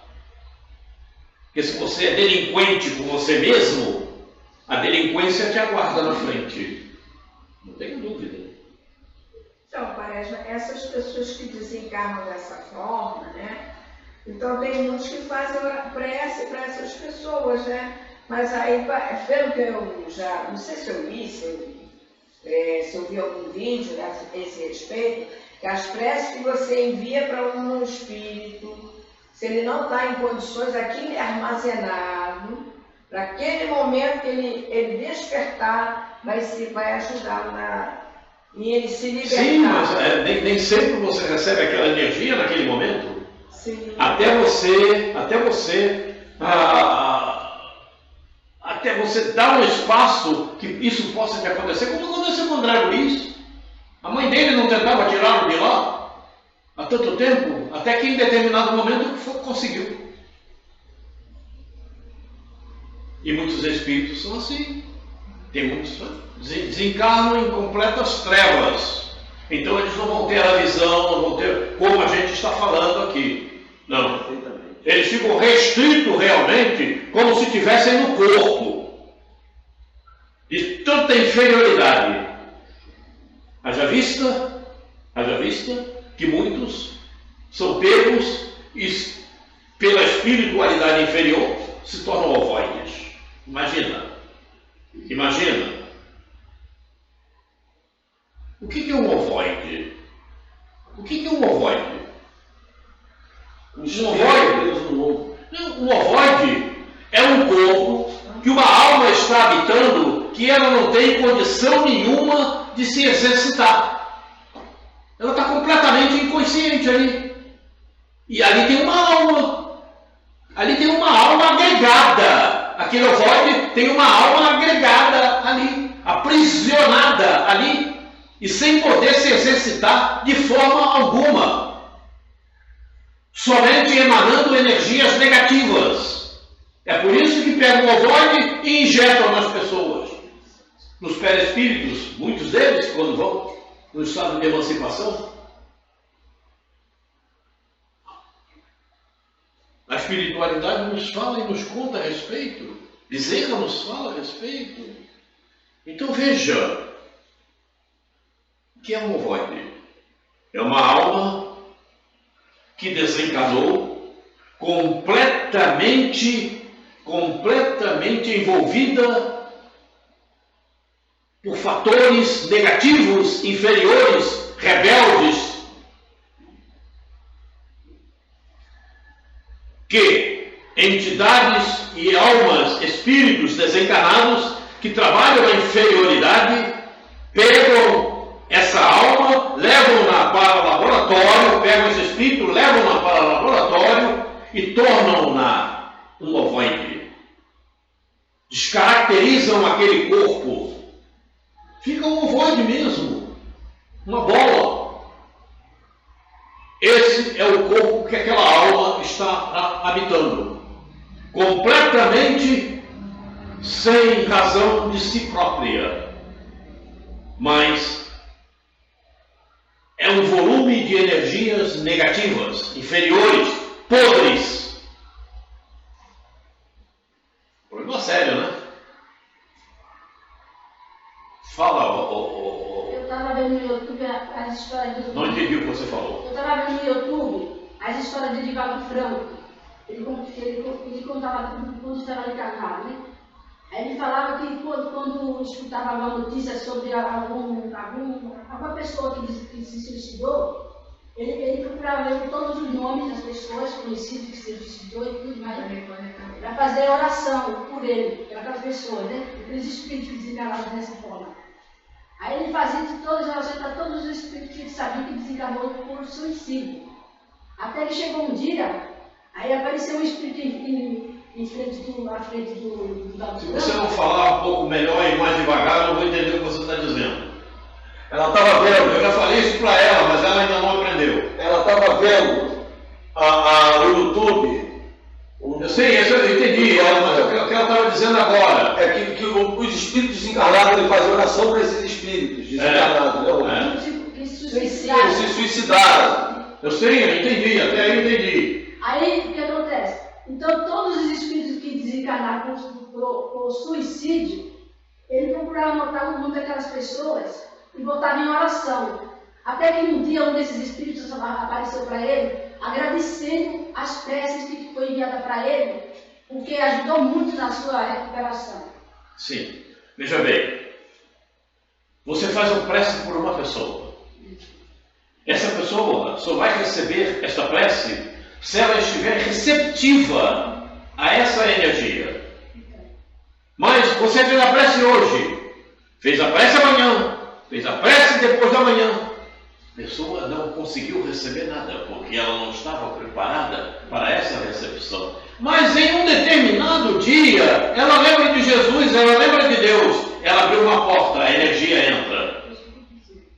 Porque se você é delinquente com você mesmo, a delinquência te aguarda na frente. Não tenho dúvida. Então, Quaresma, essas pessoas que desencarnam dessa forma, né? Então, tem muitos que fazem prece para essas pessoas, né? Mas aí, pelo que eu já, não sei se eu vi, se eu vi algum vídeo a esse respeito, que as preces que você envia para um espírito, se ele não está em condições, aquilo é armazenado, para aquele momento que ele despertar, vai ajudá-lo em ele se libertar. Sim, mas nem sempre você recebe aquela energia naquele momento. Sim. Até você dar um espaço que isso possa te acontecer, como aconteceu com o André Luiz. A mãe dele não tentava tirá-lo de lá há tanto tempo, até que em determinado momento conseguiu. E muitos espíritos são assim. Tem muitos que desencarnam em completas trevas. Então eles não vão ter a visão, não vão ter como a gente está falando aqui. Não. Eles ficam restritos realmente, como se estivessem no corpo. De tanta inferioridade. Haja vista que muitos são pegos e, pela espiritualidade inferior, se tornam ovoides. Imagina. O que é um ovoide? Um ovoide é um corpo que uma alma está habitando que ela não tem condição nenhuma de se exercitar. Ela está completamente inconsciente ali. E ali tem uma alma. Ali tem uma alma agregada. Aquele ovoide tem uma alma agregada ali, aprisionada ali. e sem poder se exercitar de forma alguma, somente emanando energias negativas. É por isso que pegam o ovoide e injetam nas pessoas, nos perispíritos, muitos deles, quando vão no estado de emancipação. A espiritualidade nos fala e nos conta a respeito. Bezerra nos fala a respeito. Então veja, o que é um ovoide? É uma alma que desencarnou completamente envolvida por fatores negativos, inferiores, rebeldes, que entidades e almas, espíritos desencarnados que trabalham a inferioridade, pegam essa alma, levam-na para o laboratório, pegam esse espírito, levam-na para o laboratório e tornam-na um ovoide. Descaracterizam aquele corpo. Fica um ovoide mesmo, uma bola. Esse é o corpo que aquela alma está habitando, completamente sem razão de si própria, mas é um volume de energias negativas, inferiores, podres. Problema sério, né? Fala, Eu estava vendo no YouTube as histórias do... Não entendi o que você falou. Eu estava vendo no YouTube as histórias de Divaldo Franco. Ele contava tudo quando estava encarnado, né? Aí ele falava que quando escutava uma notícia sobre alguma pessoa que se suicidou, ele procurava ver todos os nomes das pessoas conhecidas que se suicidou e tudo mais, para fazer oração por ele, para aquelas pessoas, né? Aqueles espíritos desencarnados dessa forma. Aí ele fazia de todas as orações para todos os espíritos que ele sabia que desencarnou por suicídio. Até que chegou um dia, aí apareceu um espírito à frente do Se você não falar um pouco melhor e mais devagar, eu não vou entender o que você está dizendo. Ela estava vendo, Eu já falei isso para ela, mas ela ainda não aprendeu. ela estava vendo o YouTube. Eu sei, isso eu entendi, mas o que ela estava dizendo agora. É que os espíritos desencarnados, ele fazia oração para esses espíritos desencarnados, né? que se Eles suicidaram. se suicidaram. Eu sei, eu entendi, até aí eu entendi. Aí o que acontece? Então todos os espíritos que desencarnaram por suicídio, ele procurava anotar o nome daquelas pessoas e botava em oração. Até que um dia um desses espíritos apareceu para ele, agradecendo as preces que foi enviada para ele, porque ajudou muito na sua recuperação. Sim. Veja bem. Você faz um prece por uma pessoa. Essa pessoa só vai receber esta prece se ela estiver receptiva a essa energia. Mas você fez a prece hoje, fez a prece amanhã, fez a prece depois da manhã. A pessoa não conseguiu receber nada, porque ela não estava preparada para essa recepção. Mas em um determinado dia, ela lembra de Jesus, ela lembra de Deus, ela abriu uma porta, a energia entra.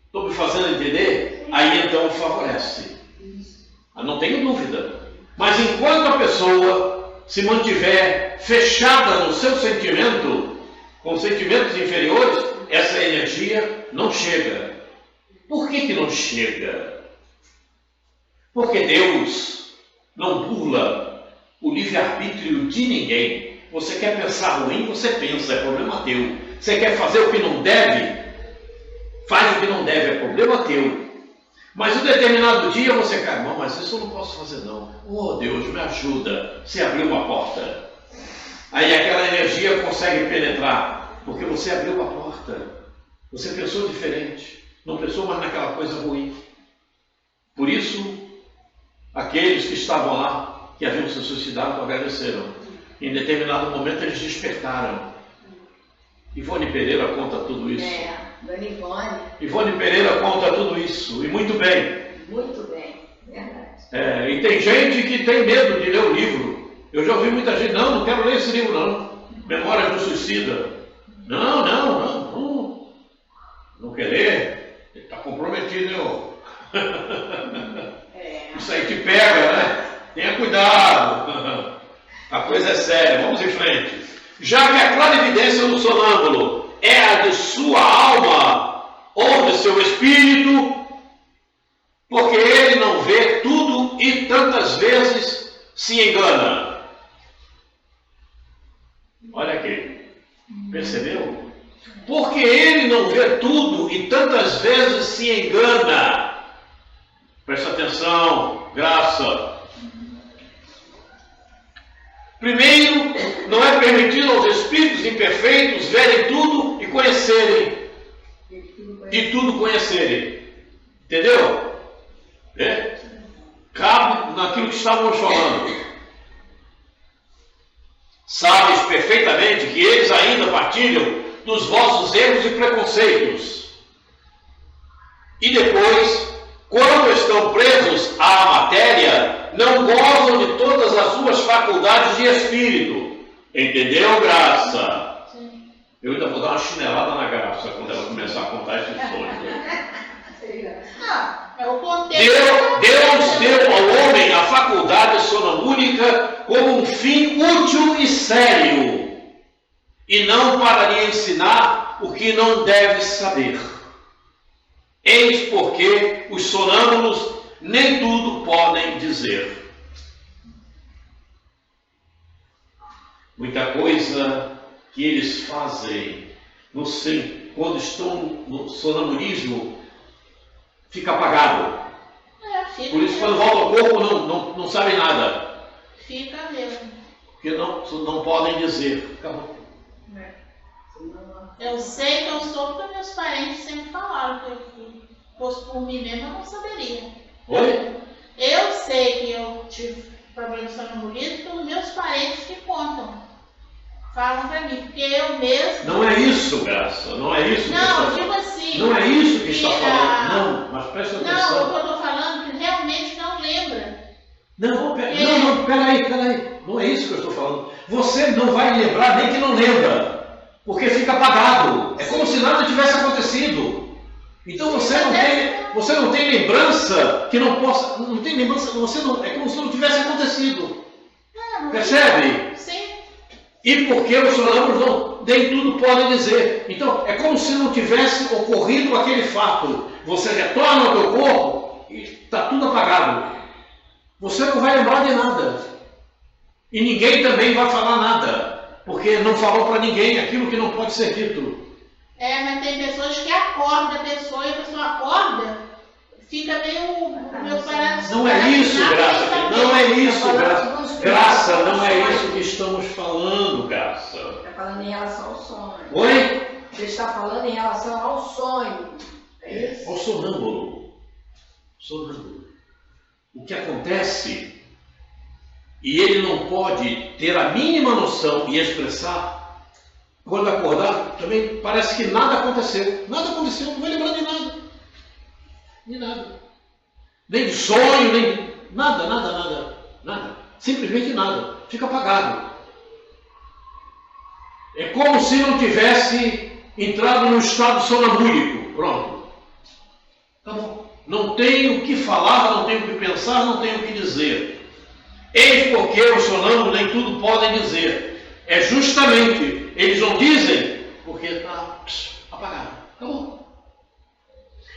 Estou me fazendo entender? Aí então favorece. Não tenho dúvida. Mas enquanto a pessoa se mantiver fechada no seu sentimento, com sentimentos inferiores, essa energia não chega. Por que não chega? Porque Deus não burla o livre-arbítrio de ninguém. Você quer pensar ruim, você pensa, é problema teu. Você quer fazer o que não deve, faz o que não deve, é problema teu. Mas um determinado dia você quer, não, mas isso eu não posso fazer não. Oh Deus, me ajuda. Você abriu uma porta. Aí aquela energia consegue penetrar, porque você abriu uma porta. Você pensou diferente. Não pensou mais naquela coisa ruim. Por isso, aqueles que estavam lá, que haviam se suicidado, agradeceram. Em determinado momento eles despertaram. Ivone Pereira conta tudo isso. Dona Ivone. Ivone Pereira conta tudo isso, e muito bem. Muito bem, verdade. E tem gente que tem medo de ler o livro. Eu já ouvi muita gente, não quero ler esse livro não. Memórias do Suicida. Não quer ler? comprometido, hein? Isso aí te pega, né? Tenha cuidado. A coisa é séria, vamos em frente. Já que a clarividência do sonâmbulo é a de sua alma ou de seu espírito, porque ele não vê tudo e tantas vezes se engana. Olha aqui, percebeu? Porque ele não vê tudo e tantas vezes se engana. Presta atenção, graça. Primeiro, não é permitido aos espíritos imperfeitos verem tudo e conhecerem. E tudo conhecerem. Entendeu? Cabe naquilo que estávamos falando. Sabes perfeitamente que eles ainda partilham dos vossos erros e preconceitos. E depois, quando estão presos à matéria, não gozam de todas as suas faculdades de espírito. Entendeu, Graça? Sim. Eu ainda vou dar uma chinelada na Graça quando ela começar a contar esses sonhos. Não, é o contexto. Deus deu ao homem a faculdade sonambúlica como um fim útil e sério, e não para lhe ensinar o que não deve saber. Eis porque os sonâmbulos nem tudo podem dizer. Muita coisa que eles fazem quando estão no sonambulismo fica apagado. Fica Por isso, mesmo. quando volta ao corpo, não sabem nada. Fica mesmo. Porque não podem dizer. Acabou. Eu sei que eu sou porque meus parentes sempre falaram que eu fosse por mim mesmo, eu não saberia. Oi? Eu sei que eu tive problema de sonambulismo pelos meus parentes que contam. Falam pra mim, porque eu mesmo... Não é isso, Graça. Não é isso que está Não, falando. digo assim... Não é isso que está que falando. Não, mas presta Não, o que atenção. eu estou falando que realmente não lembra. Não, peraí. Não é isso que eu estou falando. Você não vai lembrar nem que não lembra. Porque fica apagado. É como se nada tivesse acontecido. Então você não tem lembrança que não possa... Não tem lembrança... É como se não tivesse acontecido. Não Percebe? Sim. E porque os sonâmbulos nem tudo podem dizer. Então, é como se não tivesse ocorrido aquele fato. Você retorna ao teu corpo e está tudo apagado. Você não vai lembrar de nada. E ninguém também vai falar nada. Porque não falou para ninguém aquilo que não pode ser dito. Mas tem pessoas que acordam a pessoa e a pessoa acorda, fica meio parado. Não é isso, Graça. Não é isso, Graça. Graça, não é isso que estamos falando, Graça. Está falando em relação ao sonho. Oi? Você está falando em relação ao sonho. É isso? Ao sonâmbulo. O que acontece, e ele não pode ter a mínima noção e expressar, quando acordar, também parece que nada aconteceu. Nada aconteceu, não vai lembrar de nada. De nada. Nem de sonho, nem... Nada. Simplesmente nada. Fica apagado. É como se não tivesse entrado num estado sonambúlico. Pronto. Tá bom. Não tenho o que falar, não tenho o que pensar, não tenho o que dizer. Eis porque os sonâmbulos nem tudo podem dizer. É justamente, eles não dizem, porque está apagado. Acabou.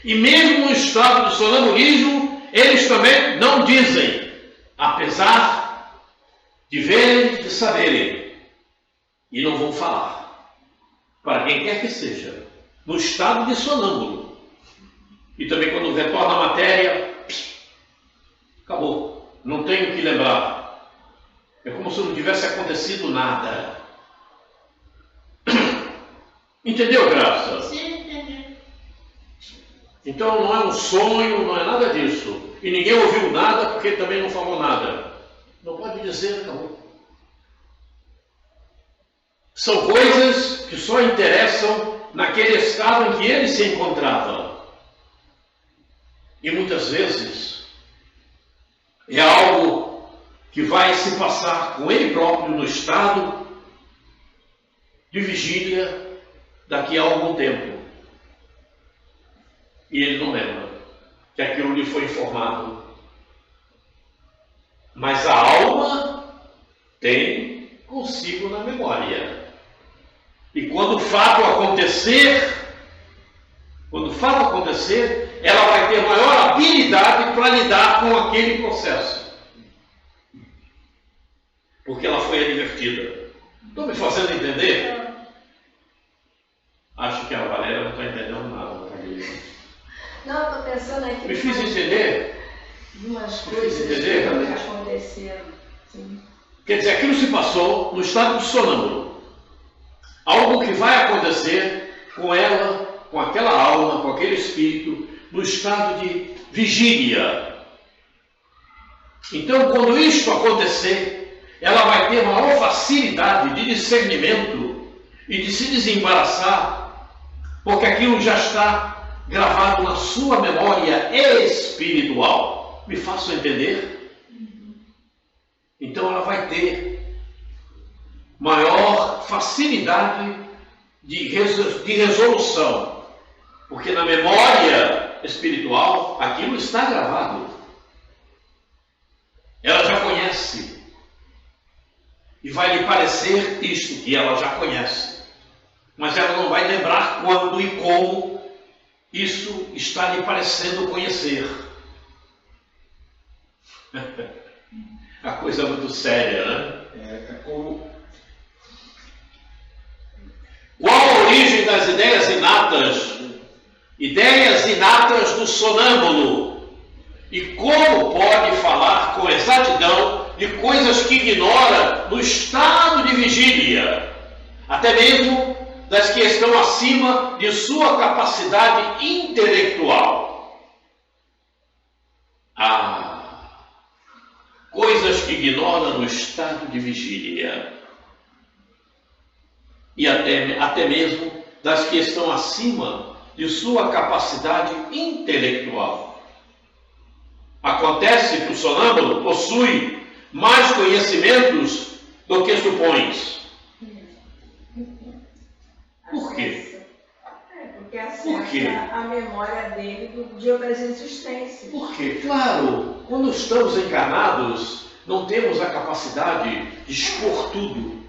E mesmo no estado de sonambulismo, eles também não dizem, apesar de verem, de saberem. E não vão falar. Para quem quer que seja. No estado de sonâmbulo. E também quando retorna a matéria, acabou. Não tenho o que lembrar. É como se não tivesse acontecido nada. Entendeu, Graça? Sim, entendi. Então não é um sonho, não é nada disso. E ninguém ouviu nada porque também não falou nada. Não pode dizer, acabou. São coisas que só interessam naquele estado em que ele se encontrava. E muitas vezes é algo que vai se passar com ele próprio no estado de vigília daqui a algum tempo. e ele não lembra que aquilo lhe foi informado. Mas a alma tem consigo na memória. E quando o fato acontecer, ela vai ter maior habilidade para lidar com aquele processo. Porque ela foi advertida. Estou me fazendo entender? Acho que a Valéria não está entendendo nada. Não, estou pensando aqui. Me fiz entender? Umas coisas entender, que aconteceram. Sim. Quer dizer, aquilo se passou no estado de sonâmbulo. Algo que vai acontecer com ela, com aquela alma, com aquele espírito, no estado de vigília. Então, quando isto acontecer, ela vai ter maior facilidade de discernimento e de se desembaraçar, porque aquilo já está gravado na sua memória espiritual. Me faço entender? Então ela vai ter maior facilidade de resolução, porque na memória espiritual aquilo está gravado. Ela já conhece. E vai lhe parecer isto que ela já conhece. Mas ela não vai lembrar quando e como isso está lhe parecendo conhecer. A coisa é muito séria, né? É como... Qual a origem das ideias inatas? Ideias inatas do sonâmbulo. E como pode falar com exatidão de coisas que ignora no estado de vigília, até mesmo das que estão acima de sua capacidade intelectual? Coisas que ignora no estado de vigília. E até mesmo das que estão acima de sua capacidade intelectual. Acontece que o sonâmbulo possui mais conhecimentos do que supões. Por quê? Porque acessa a memória dele de outras existências. Por quê? Claro, quando estamos encarnados, não temos a capacidade de expor tudo.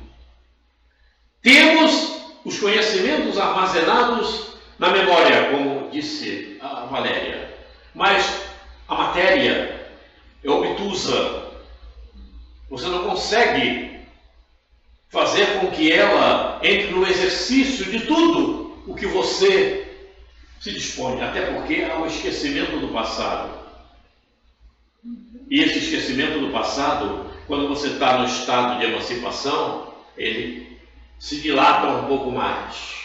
Temos os conhecimentos armazenados na memória, como disse a Valéria. Mas a matéria é obtusa. Você não consegue fazer com que ela entre no exercício de tudo o que você se dispõe. Até porque há o esquecimento do passado. E esse esquecimento do passado, quando você está no estado de emancipação, ele se dilata um pouco mais.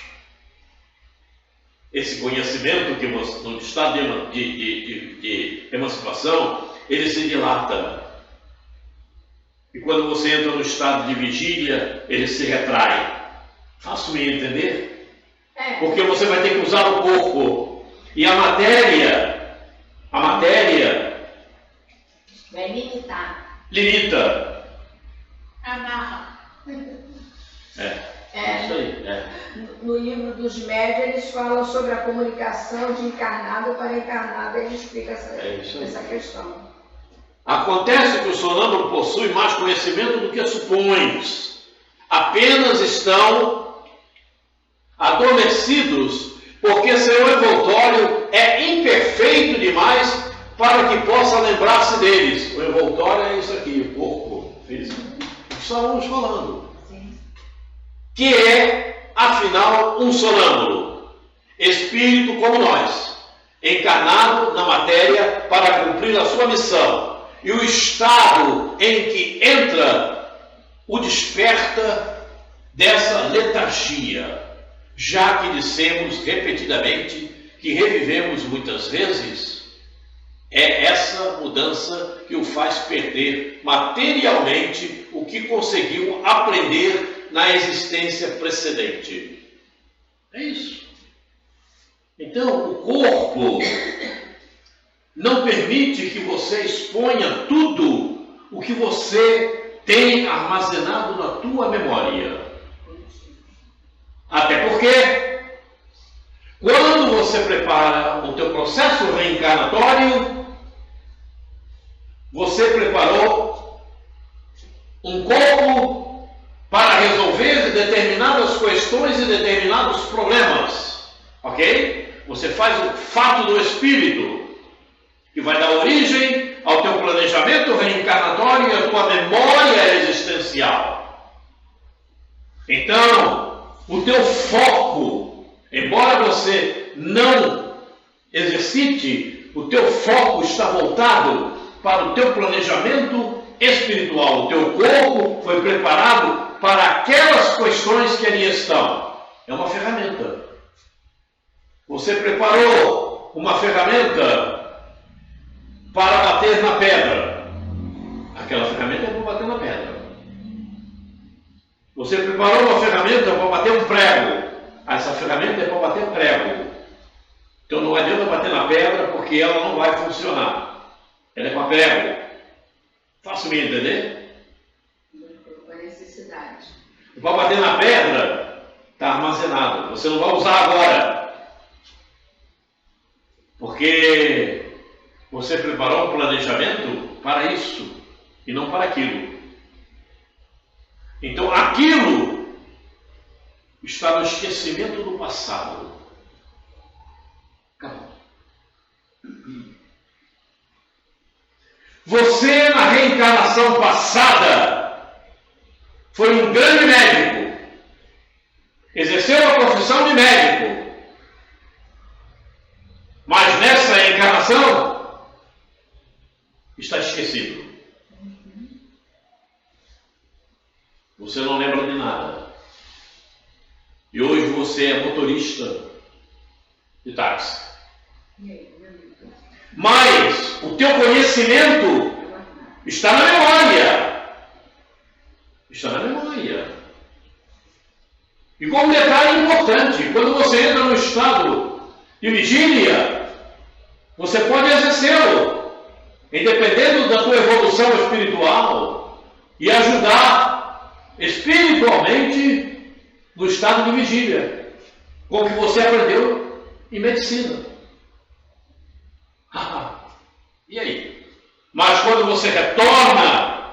Esse conhecimento que você, no estado de emancipação, ele se dilata. E quando você entra no estado de vigília, ele se retrai. Faço-me entender? Porque você vai ter que usar o corpo. E a matéria vai limitar. Limita. Amarra. Isso aí. No livro dos médiuns, eles falam sobre a comunicação de encarnado para encarnado, ele explica essa questão. Acontece que o sonâmbulo possui mais conhecimento do que supões. Apenas estão adormecidos, porque seu envoltório é imperfeito demais para que possa lembrar-se deles. O envoltório é isso aqui, o corpo físico. Estávamos falando. Que é, afinal, um sonâmbulo, espírito como nós, encarnado na matéria para cumprir a sua missão. E o estado em que entra o desperta dessa letargia, já que dissemos repetidamente que revivemos muitas vezes, é essa mudança que o faz perder materialmente o que conseguiu aprender na existência precedente. É isso. Então, o corpo não permite que você exponha tudo o que você tem armazenado na tua memória. Até porque, quando você prepara o teu teu processo reencarnatório, você preparou um corpo para resolver determinadas questões e determinados problemas, ok? Você faz o fato do espírito, que vai dar origem ao teu planejamento reencarnatório e à tua memória existencial. Então, o teu foco, embora você não exercite, o teu foco está voltado para o teu planejamento espiritual. O teu corpo foi preparado para aquelas questões que ali estão. É uma ferramenta. Você preparou uma ferramenta para bater na pedra. Aquela ferramenta é para bater na pedra. Você preparou uma ferramenta para bater um prego. Essa ferramenta é para bater prego. Então não adianta bater na pedra porque ela não vai funcionar. Ela é para prego. Faço-me entender? Com necessidade. Para bater na pedra, está armazenado. Você não vai usar agora. Porque você preparou um planejamento para isso e não para aquilo. Então aquilo está no esquecimento do passado. Acabou. Você, na reencarnação passada, foi um grande médico, exerceu a profissão de médico, mas nessa encarnação está esquecido. Você não lembra de nada. E hoje você é motorista de táxi. Mas o teu conhecimento está na memória. Está na memória. E como detalhe importante, quando você entra no estado de vigília, você pode exercê-lo, independendo da tua evolução espiritual, e ajudar espiritualmente no estado de vigília, com o que você aprendeu em medicina. E aí? Mas quando você retorna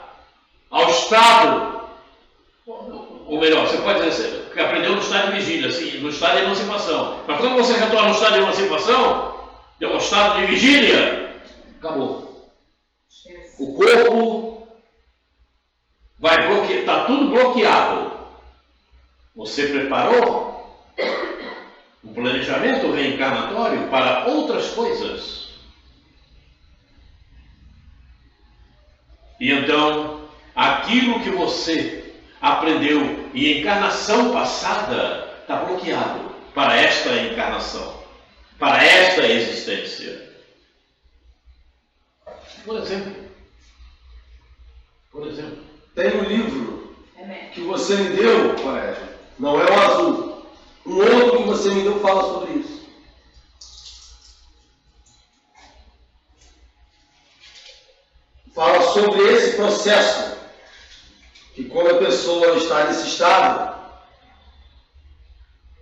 ao estado, ou melhor, você pode dizer que aprendeu no estado de vigília, assim, no estado de emancipação. Mas quando você retorna no estado de emancipação, ao estado de vigília, acabou. O corpo vai bloquear, está tudo bloqueado. Você preparou um planejamento reencarnatório para outras coisas. E então, aquilo que você aprendeu em encarnação passada está bloqueado para esta encarnação, para esta existência. Por exemplo, tem um livro que você me deu, Quaresma, não é o azul. Um outro que você me deu fala sobre isso. Fala sobre esse processo, que quando a pessoa está nesse estado,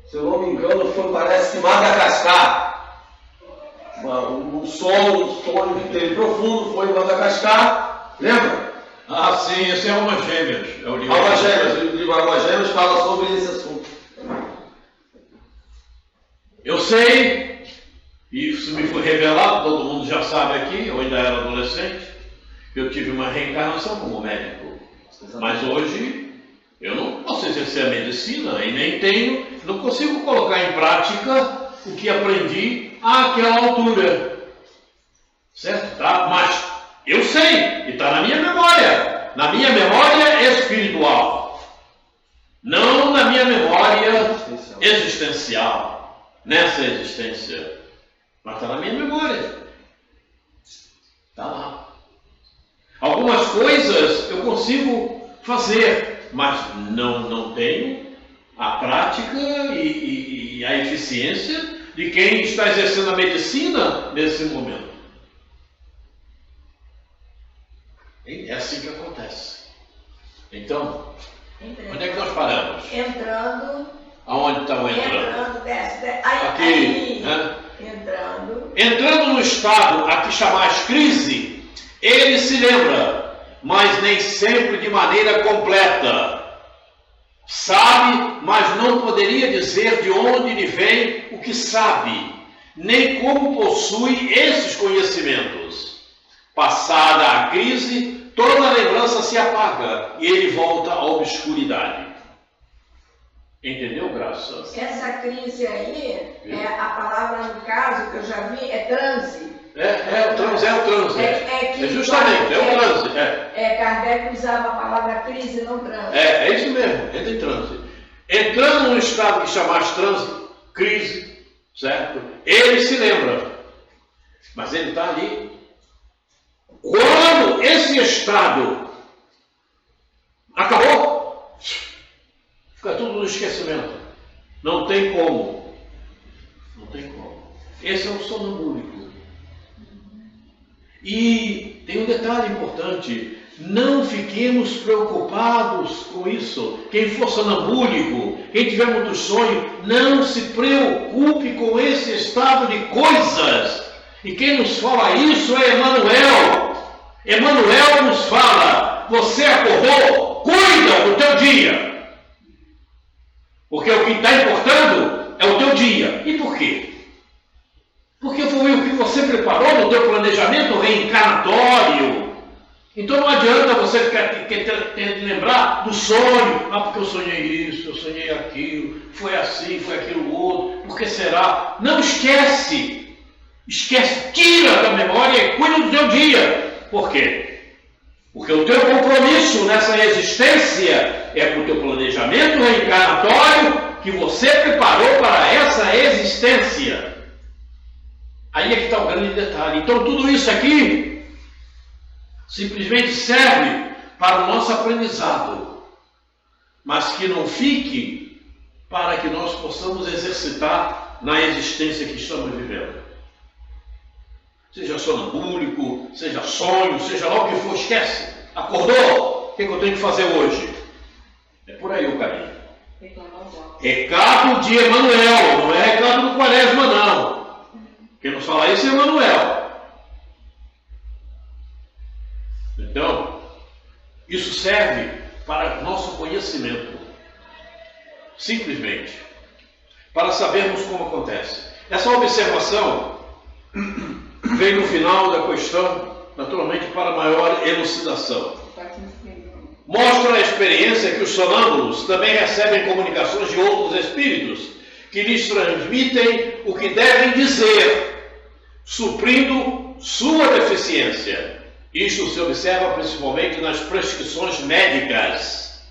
se eu não me engano, parece que Madagascar. Um sonho que teve profundo foi em Madagascar, lembra? Ah, sim, esse é Almas Gêmeas. É o livro Almas Gêmeas, o livro Almas Gêmeas fala sobre esse assunto. Eu sei, e isso me foi revelado, todo mundo já sabe aqui, eu ainda era adolescente, eu tive uma reencarnação como médico. Mas hoje eu não posso exercer a medicina e nem não consigo colocar em prática o que aprendi àquela altura. Certo? Tá? Mas eu sei, e está na minha memória espiritual, não na minha memória existencial, nessa existência, mas está na minha memória. Está lá. Algumas coisas eu consigo fazer, mas não tenho a prática e a eficiência de quem está exercendo a medicina nesse momento. É assim que acontece. Então, onde é que nós paramos? Entrando. Aonde está o entrando? Entrando, desce. Aqui, né? Entrando no estado a que chamais crise, ele se lembra, mas nem sempre de maneira completa. Sabe, mas não poderia dizer de onde lhe vem o que sabe, nem como possui esses conhecimentos. Passada a crise, toda a lembrança se apaga e ele volta à obscuridade. Entendeu, Graça? Essa crise aí, a palavra no caso que eu já vi, é transe. É o transe. Justamente, é o transe. Kardec usava a palavra crise, não transe. É isso mesmo, entra em transe. Entrando no estado que chamamos transe, crise, certo? Ele se lembra, mas ele está ali. Quando esse estado acabou, fica tudo no esquecimento. Não tem como. Esse é o sonambúlico. E tem um detalhe importante. Não fiquemos preocupados com isso. Quem for sonambúlico, quem tiver muito sonho, não se preocupe com esse estado de coisas. E quem nos fala isso é Emmanuel. Emmanuel nos fala: você acordou, cuida do teu dia. Porque o que está importando é o teu dia. E por quê? Porque foi o que você preparou no teu planejamento reencarnatório. Então não adianta você ficar tendo lembrar do sonho. Porque eu sonhei isso, eu sonhei aquilo, foi assim, foi aquilo outro. Por que será? Não esquece. Tira da memória e cuida do teu dia. Por quê? Porque o teu compromisso nessa existência é com o teu planejamento reencarnatório que você preparou para essa existência. Aí é que está o grande detalhe. Então tudo isso aqui simplesmente serve para o nosso aprendizado, mas que não fique para que nós possamos exercitar na existência que estamos vivendo. Seja sonambúlico, seja sonho, seja lá o que for, esquece. Acordou? O que eu tenho que fazer hoje? É por aí o caminho. Recado de Emmanuel, não é recado do Quaresma, não. Quem nos fala isso é Emmanuel. Então, isso serve para nosso conhecimento. Simplesmente. Para sabermos como acontece. Essa observação vem no final da questão, naturalmente, para maior elucidação. Mostra a experiência que os sonâmbulos também recebem comunicações de outros espíritos que lhes transmitem o que devem dizer, suprindo sua deficiência. Isto se observa principalmente nas prescrições médicas.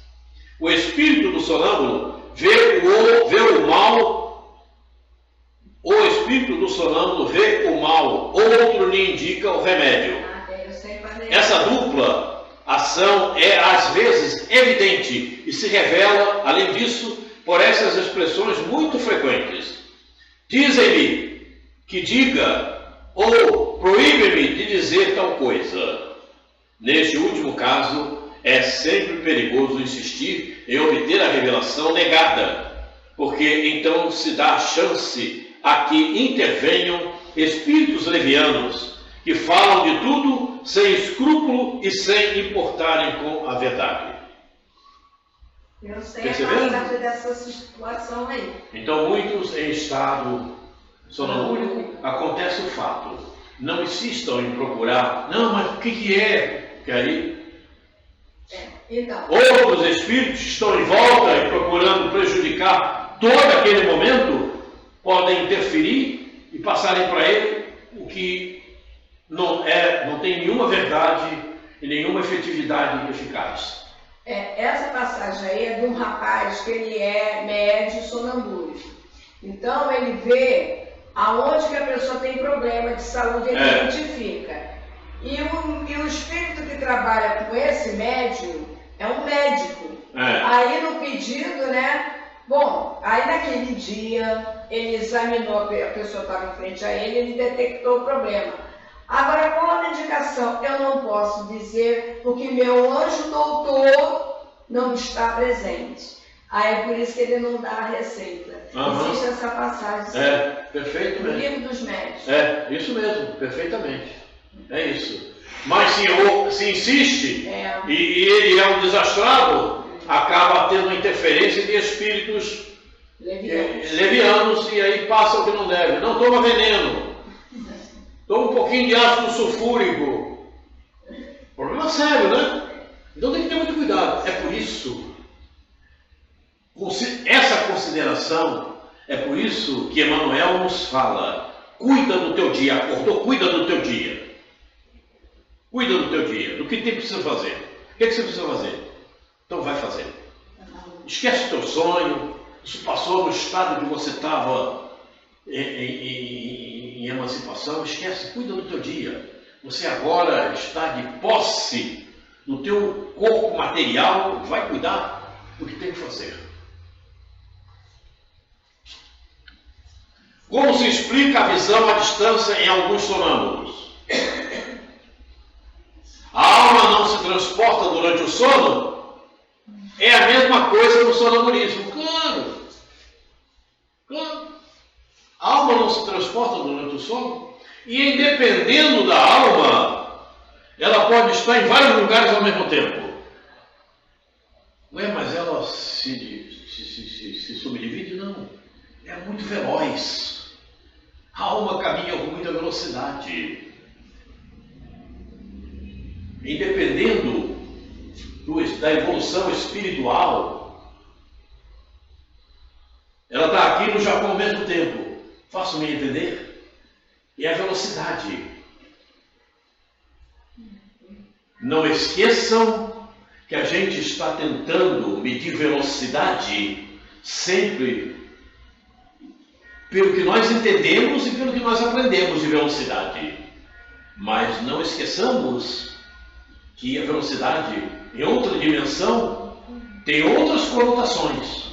O espírito do sonâmbulo vê o mal, o espírito do sonâmbulo vê o mal, outro lhe indica o remédio. Essa dupla ação é às vezes evidente e se revela, além disso, por essas expressões muito frequentes. Dizem-me que diga ou proíbe-me de dizer tal coisa. Neste último caso, é sempre perigoso insistir em obter a revelação negada, porque então se dá a chance a que intervenham espíritos levianos que falam de tudo sem escrúpulo e sem importarem com a verdade. Eu sei a passagem dessa situação aí. Então, muitos em estado sonambúlico, acontece o fato. Não insistam em procurar. Não, mas o que é? Que aí então, outros espíritos estão em volta e procurando prejudicar todo aquele momento, podem interferir e passarem para ele o que não tem nenhuma verdade e nenhuma efetividade eficaz. Essa passagem aí é de um rapaz que ele é médium sonambúlico. Então ele vê aonde que a pessoa tem problema de saúde, ele identifica. E o espírito que trabalha com esse médium é um médico. Aí no pedido, né? Bom, aí naquele dia ele examinou, a pessoa estava em frente a ele detectou o problema. Agora, qual a indicação? Eu não posso dizer, porque meu anjo doutor não está presente. Aí é por isso que ele não dá a receita. Existe essa passagem. Perfeito No mesmo. livro dos médicos. Isso mesmo, perfeitamente. É isso. Mas se insiste e ele é um desastrado, acaba tendo uma interferência de espíritos levianos e aí passa o que não deve. Não toma veneno. Toma um pouquinho de ácido sulfúrico. Problema sério, né? Então tem que ter muito cuidado. É por isso, essa consideração, é por isso que Emmanuel nos fala: cuida do teu dia, acordou, cuida do teu dia. Cuida do teu dia, do que precisa fazer. O que você precisa fazer? Então vai fazer. Esquece o teu sonho, isso passou no estado que você estava em emancipação, esquece, cuida do teu dia. Você agora está de posse no teu corpo material, vai cuidar do que tem que fazer. Como se explica a visão à distância em alguns sonâmbulos? A alma não se transporta durante o sono? É a mesma coisa no sonambulismo. Claro. A alma não se transporta durante o sono? E dependendo da alma, ela pode estar em vários lugares ao mesmo tempo. Ué, mas ela se subdivide? Não. É muito veloz. A alma caminha com muita velocidade. E dependendo da evolução espiritual, ela está aqui no Japão ao mesmo tempo. Faço-me entender? É a velocidade. Não esqueçam que a gente está tentando medir velocidade sempre pelo que nós entendemos e pelo que nós aprendemos de velocidade. Mas não esqueçamos que a velocidade, em outra dimensão, tem outras conotações.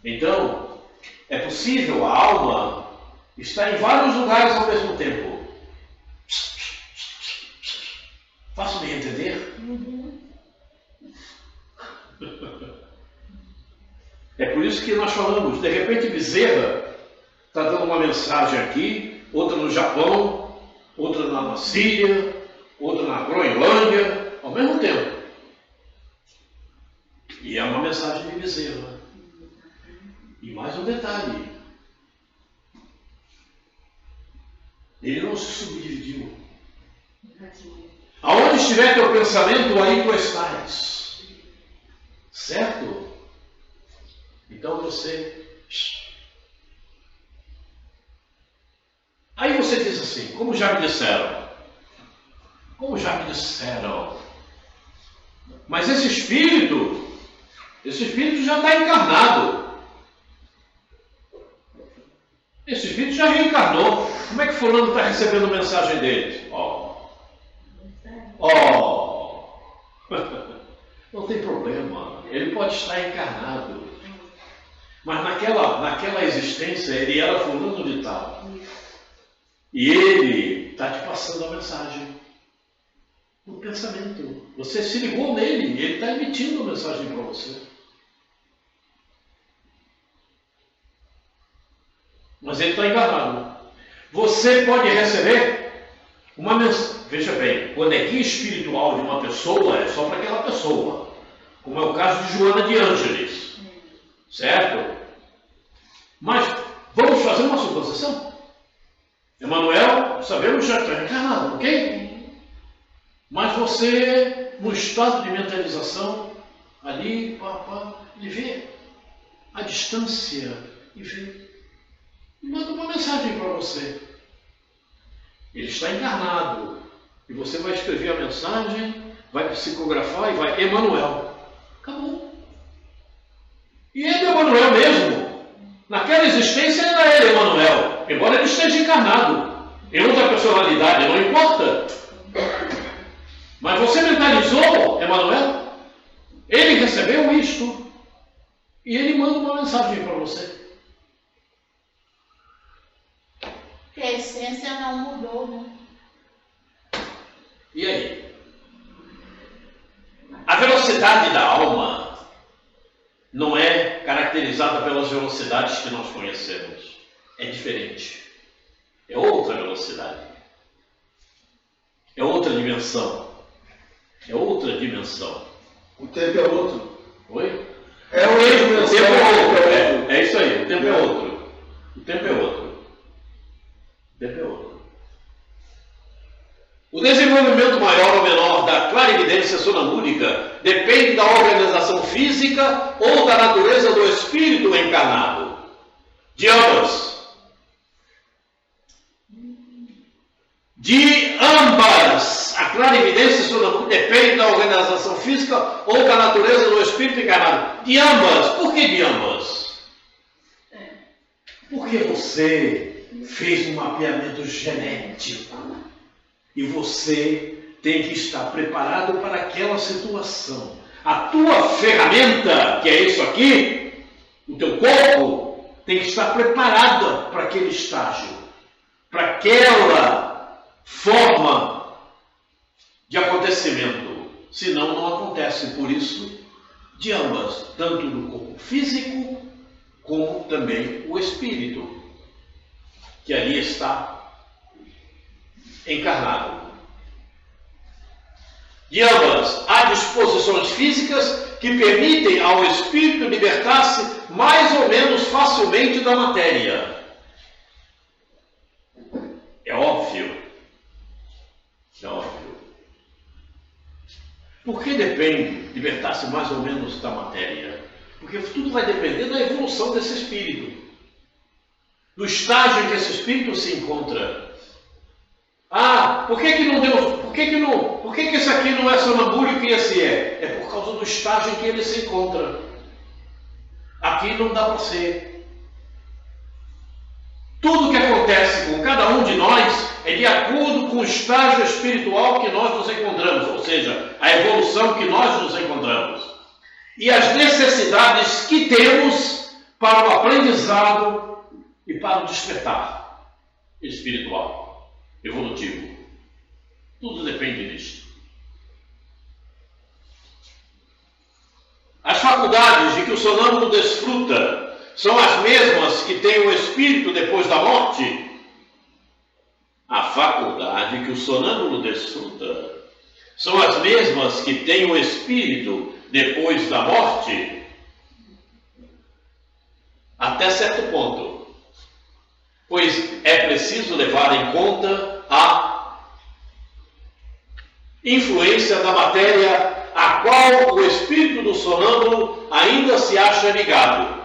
Então, é possível a alma estar em vários lugares ao mesmo tempo. Faço-me entender? É por isso que nós falamos, de repente Bezerra está dando uma mensagem aqui, outra no Japão, outra na Síria, outra na Groenlândia, ao mesmo tempo. E é uma mensagem de Bezerra. E mais um detalhe. Ele não se subdividiu. Aonde estiver teu pensamento, aí tu estás. Certo? Então você... Aí você diz assim, como já me disseram. Como já me disseram. Mas esse espírito já está encarnado. Esse espírito já reencarnou. Como é que fulano está recebendo mensagem dele? Não tem problema. Ele pode estar encarnado. Mas naquela existência ele era fulano de tal. E ele está te passando a mensagem. No pensamento. Você se ligou nele, ele está emitindo a mensagem para você. Mas ele está enganado. Você pode receber uma mensagem. Veja bem, quando é guia espiritual de uma pessoa, é só para aquela pessoa. Como é o caso de Joana de Ângeles. Certo? Mas vamos fazer uma suposição. Emmanuel, sabemos, já está encarnado, ok? Mas você, no estado de mentalização, ali, ele vê a distância e vê. E manda uma mensagem para você. Ele está encarnado. E você vai escrever a mensagem, vai psicografar e vai, Emmanuel. Acabou. E ele é Emmanuel mesmo. Naquela existência era ele, Emmanuel. Embora ele esteja encarnado. Em outra personalidade, não importa. Mas você mentalizou, Emmanuel? Ele recebeu isto. E ele manda uma mensagem para você. Que a essência não mudou, né? E aí? A velocidade da alma não é caracterizada pelas velocidades que nós conhecemos. É diferente. É outra velocidade. É outra dimensão. É outra dimensão. O tempo é outro. Oi? É outra dimensão. O tempo é outro. É isso aí. O tempo é outro. O tempo é outro. O tempo é outro. O desenvolvimento maior ou menor da clarividência sonambúlica depende da organização física ou da natureza do espírito encarnado. De ambas. De ambas. A clarividência sonambúlica depende da organização física ou da natureza do espírito encarnado. De ambas. Por que de ambas? Porque você fez um mapeamento genético. E você tem que estar preparado para aquela situação. A tua ferramenta, que é isso aqui, o teu corpo, tem que estar preparada para aquele estágio, para aquela forma de acontecimento. Senão não acontece. Por isso, de ambas, tanto do corpo físico, como também o espírito, que ali está encarnado. De ambas, há disposições físicas que permitem ao espírito libertar-se mais ou menos facilmente da matéria. É óbvio. É óbvio. Por que depende libertar-se mais ou menos da matéria? Porque tudo vai depender da evolução desse espírito, do estágio em que esse espírito se encontra. Ah, por que não deu? Por que esse aqui não é sonambúlico e esse é? É por causa do estágio em que ele se encontra. Aqui não dá para ser. Tudo que acontece com cada um de nós é de acordo com o estágio espiritual que nós nos encontramos, ou seja, a evolução que nós nos encontramos. E as necessidades que temos para o aprendizado e para o despertar espiritual, evolutivo. Tudo depende disso. As faculdades de que o sonâmbulo desfruta são as mesmas que tem o espírito depois da morte? A faculdade que o sonâmbulo desfruta são as mesmas que tem o espírito depois da morte? Até certo ponto. Pois é preciso levar em conta a influência da matéria a qual o espírito do sonâmbulo ainda se acha ligado.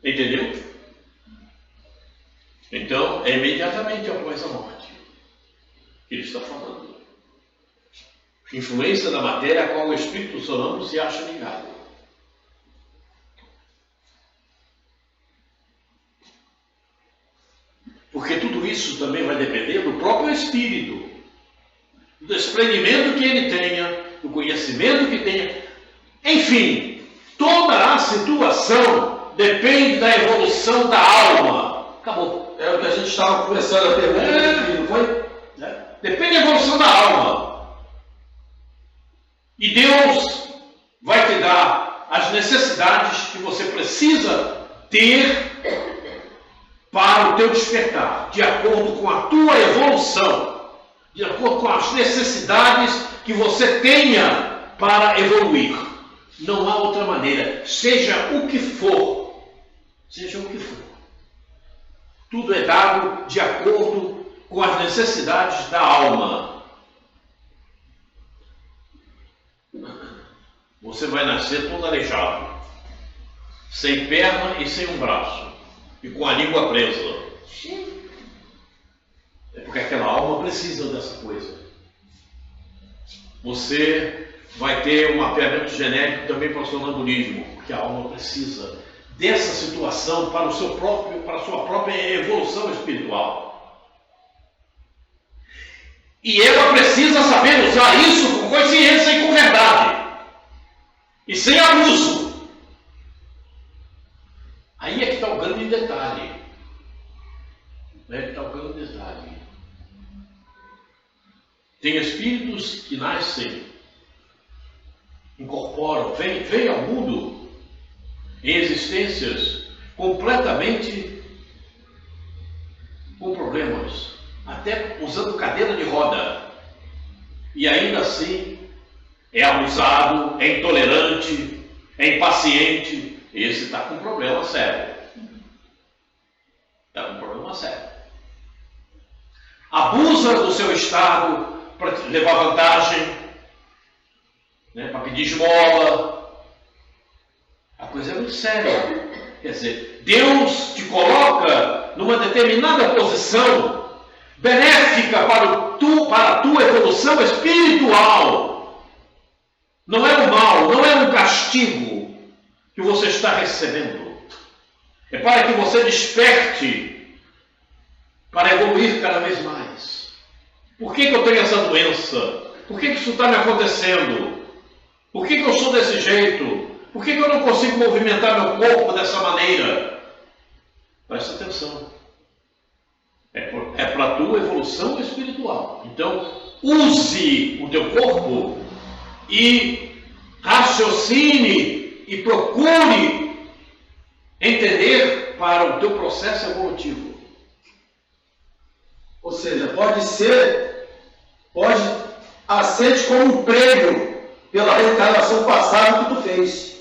Entendeu? Então, é imediatamente após a morte que ele está falando. Influência da matéria a qual o espírito do sonâmbulo se acha ligado. Porque tudo isso também vai depender do próprio espírito, do desprendimento que ele tenha, do conhecimento que tenha. Enfim, toda a situação depende da evolução da alma. Acabou. É o que a gente estava conversando, a pergunta, não foi? Depende da evolução da alma. E Deus vai te dar as necessidades que você precisa ter para o teu despertar, de acordo com a tua evolução, de acordo com as necessidades que você tenha para evoluir. Não há outra maneira, seja o que for, seja o que for. Tudo é dado de acordo com as necessidades da alma. Você vai nascer todo aleijado, sem perna e sem um braço, e com a língua presa. É porque aquela alma precisa dessa coisa. Você vai ter um mapeamento genético também para o sonambulismo, porque a alma precisa dessa situação para a sua própria evolução espiritual. E ela precisa saber usar isso com consciência e com verdade. E sem abuso. Aí é que está o grande detalhe. Aí é que está o grande detalhe. Tem espíritos que nascem incorporam, vêm ao mundo em existências completamente com problemas, até usando cadeira de roda, e ainda assim é abusado, é intolerante, é impaciente. Esse está com problema sério. Está com problema sério. Abusa do seu estado para levar vantagem, né, para pedir esmola. A coisa é muito séria. Quer dizer, Deus te coloca numa determinada posição benéfica para a tua evolução espiritual. Não é um mal, não é um castigo que você está recebendo. É para que você desperte para evoluir cada vez mais. Por que eu tenho essa doença? Por que isso está me acontecendo? Por que eu sou desse jeito? Por que eu não consigo movimentar meu corpo dessa maneira? Presta atenção. É para a tua evolução espiritual. Então, use o teu corpo e raciocine e procure entender para o teu processo evolutivo. Ou seja, pode aceite como um prêmio pela reencarnação passada que tu fez.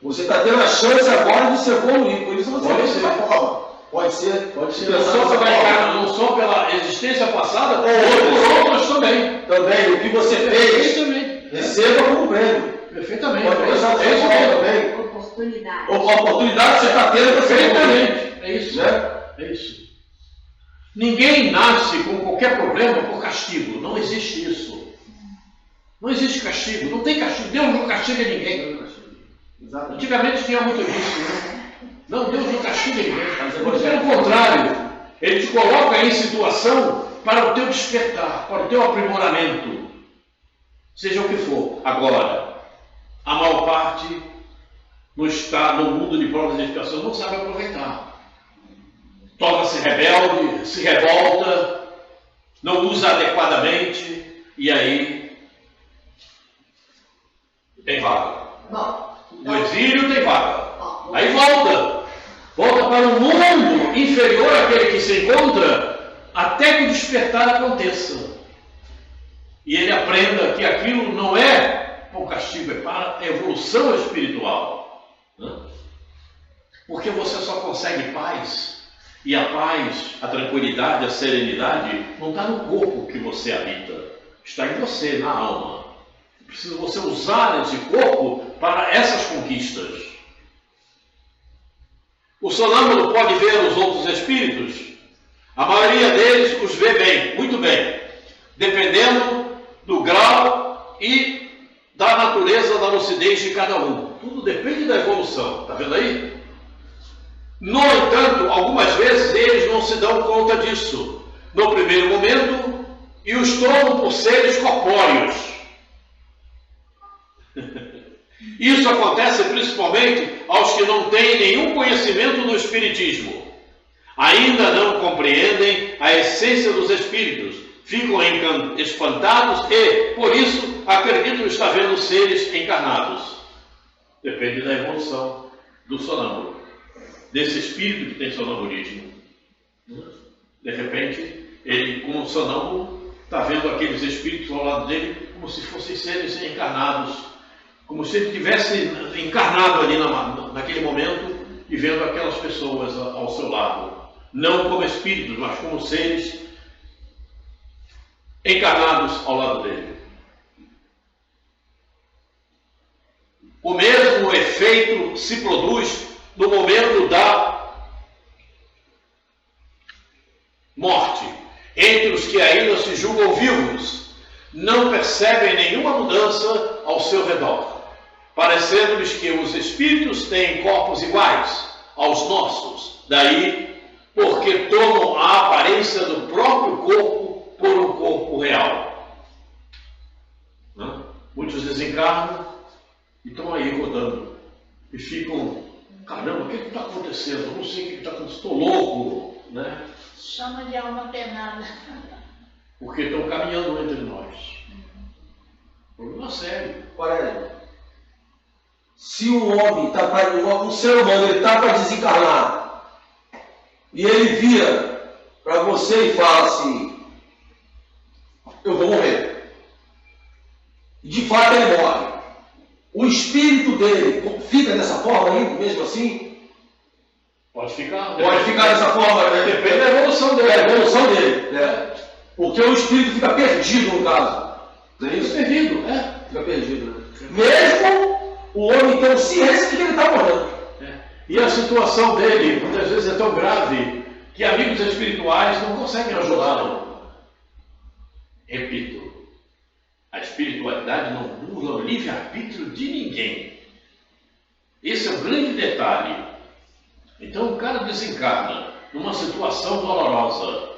Você está tendo a chance agora de se evoluir, por isso você Pode vê ser. dessa forma. Pode ser. Não só pela existência passada, ou por outras também. Também, o que você fez, Perfeitamente. receba como um prêmio. Perfeitamente. Pode pensar dessa isso forma mesmo. também. Oportunidade. A oportunidade que você está tendo para ser Perfeitamente. É isso. né? É isso. Ninguém nasce com qualquer problema por castigo. Não existe isso. Não existe castigo. Não tem castigo. Deus não castiga ninguém. Exatamente. Antigamente tinha muito disso, né? Não, Deus não castiga ninguém. Pelo contrário, Ele te coloca em situação para o teu despertar, para o teu aprimoramento. Seja o que for. Agora, a maior parte não está no mundo de provas e expiação, não sabe aproveitar. Torna-se rebelde, se revolta, não usa adequadamente, e aí tem vaga. Bom, No exílio tem vaga. Aí volta para um mundo inferior àquele que se encontra, até que o despertar aconteça. E ele aprenda que aquilo não é um castigo, é para a evolução espiritual. Né? Porque você só consegue paz, e a paz, a tranquilidade, a serenidade, não está no corpo que você habita, está em você, na alma. Precisa você usar esse corpo para essas conquistas. O sonâmbulo pode ver os outros espíritos? A maioria deles os vê bem, muito bem, dependendo do grau e da natureza da lucidez de cada um. Tudo depende da evolução, está vendo aí? No entanto, algumas vezes eles não se dão conta disso no primeiro momento e os tomam por seres corpóreos. Isso acontece principalmente aos que não têm nenhum conhecimento do espiritismo. Ainda não compreendem a essência dos espíritos, ficam espantados e, por isso, acreditam estar vendo seres encarnados. Depende da evolução do sonâmbulo, desse espírito que tem sonambulismo. De repente, ele, como sonâmbulo, está vendo aqueles espíritos ao lado dele como se fossem seres encarnados, como se ele estivesse encarnado ali naquele momento e vendo aquelas pessoas ao seu lado. Não como espíritos, mas como seres encarnados ao lado dele. O mesmo efeito se produz no momento da morte. Entre os que ainda se julgam vivos, não percebem nenhuma mudança ao seu redor, parecendo-lhes que os espíritos têm corpos iguais aos nossos. Daí, porque tomam a aparência do próprio corpo por um corpo real. Muitos desencarnam e estão aí rodando. E ficam, caramba, o que está acontecendo? Eu não sei o que está acontecendo, estou louco, né? Chama de alma penada. Porque estão caminhando entre nós. Problema sério. Olha, se um homem está para um ser humano, ele está para desencarnar, e ele vira para você e fala assim: eu vou morrer. De fato ele morre. O espírito dele fica dessa forma aí, mesmo assim? Pode ficar. Pode ficar dessa forma, né? Depende da evolução dele. É a evolução dele, né? Porque o espírito fica perdido no caso. Não é isso? Perdido, Fica perdido, né? Mesmo o homem tendo ciência de que ele está morrendo. E a situação dele, muitas vezes, é tão grave que amigos espirituais não conseguem ajudá-lo. Repito, a espiritualidade não burla o livre-arbítrio de ninguém. Esse é o grande detalhe. Então o cara desencarna numa situação dolorosa,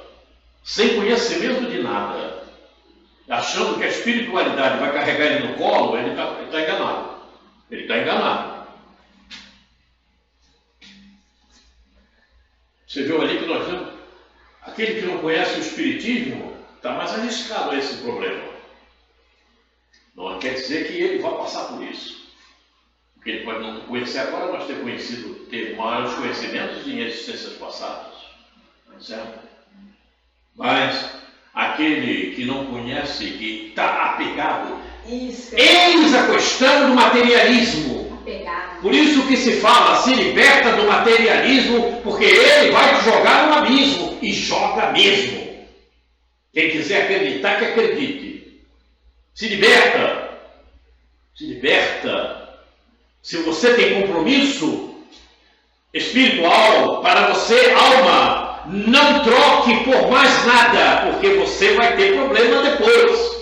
sem conhecimento de nada, achando que a espiritualidade vai carregar ele no colo, ele está enganado. Ele está enganado. Você viu ali que nós temos aquele que não conhece o espiritismo está mais arriscado a esse problema. Não quer dizer que ele vai passar por isso. Porque ele pode não conhecer agora, mas ter maiores conhecimentos em existências passadas. Certo? Mas aquele que não conhece, que está apegado, eis a questão do materialismo. Por isso que se fala, se liberta do materialismo, porque ele vai te jogar no abismo, e joga mesmo. Quem quiser acreditar, que acredite. Se liberta. Se liberta. Se você tem compromisso espiritual para você, alma, não troque por mais nada, porque você vai ter problema depois.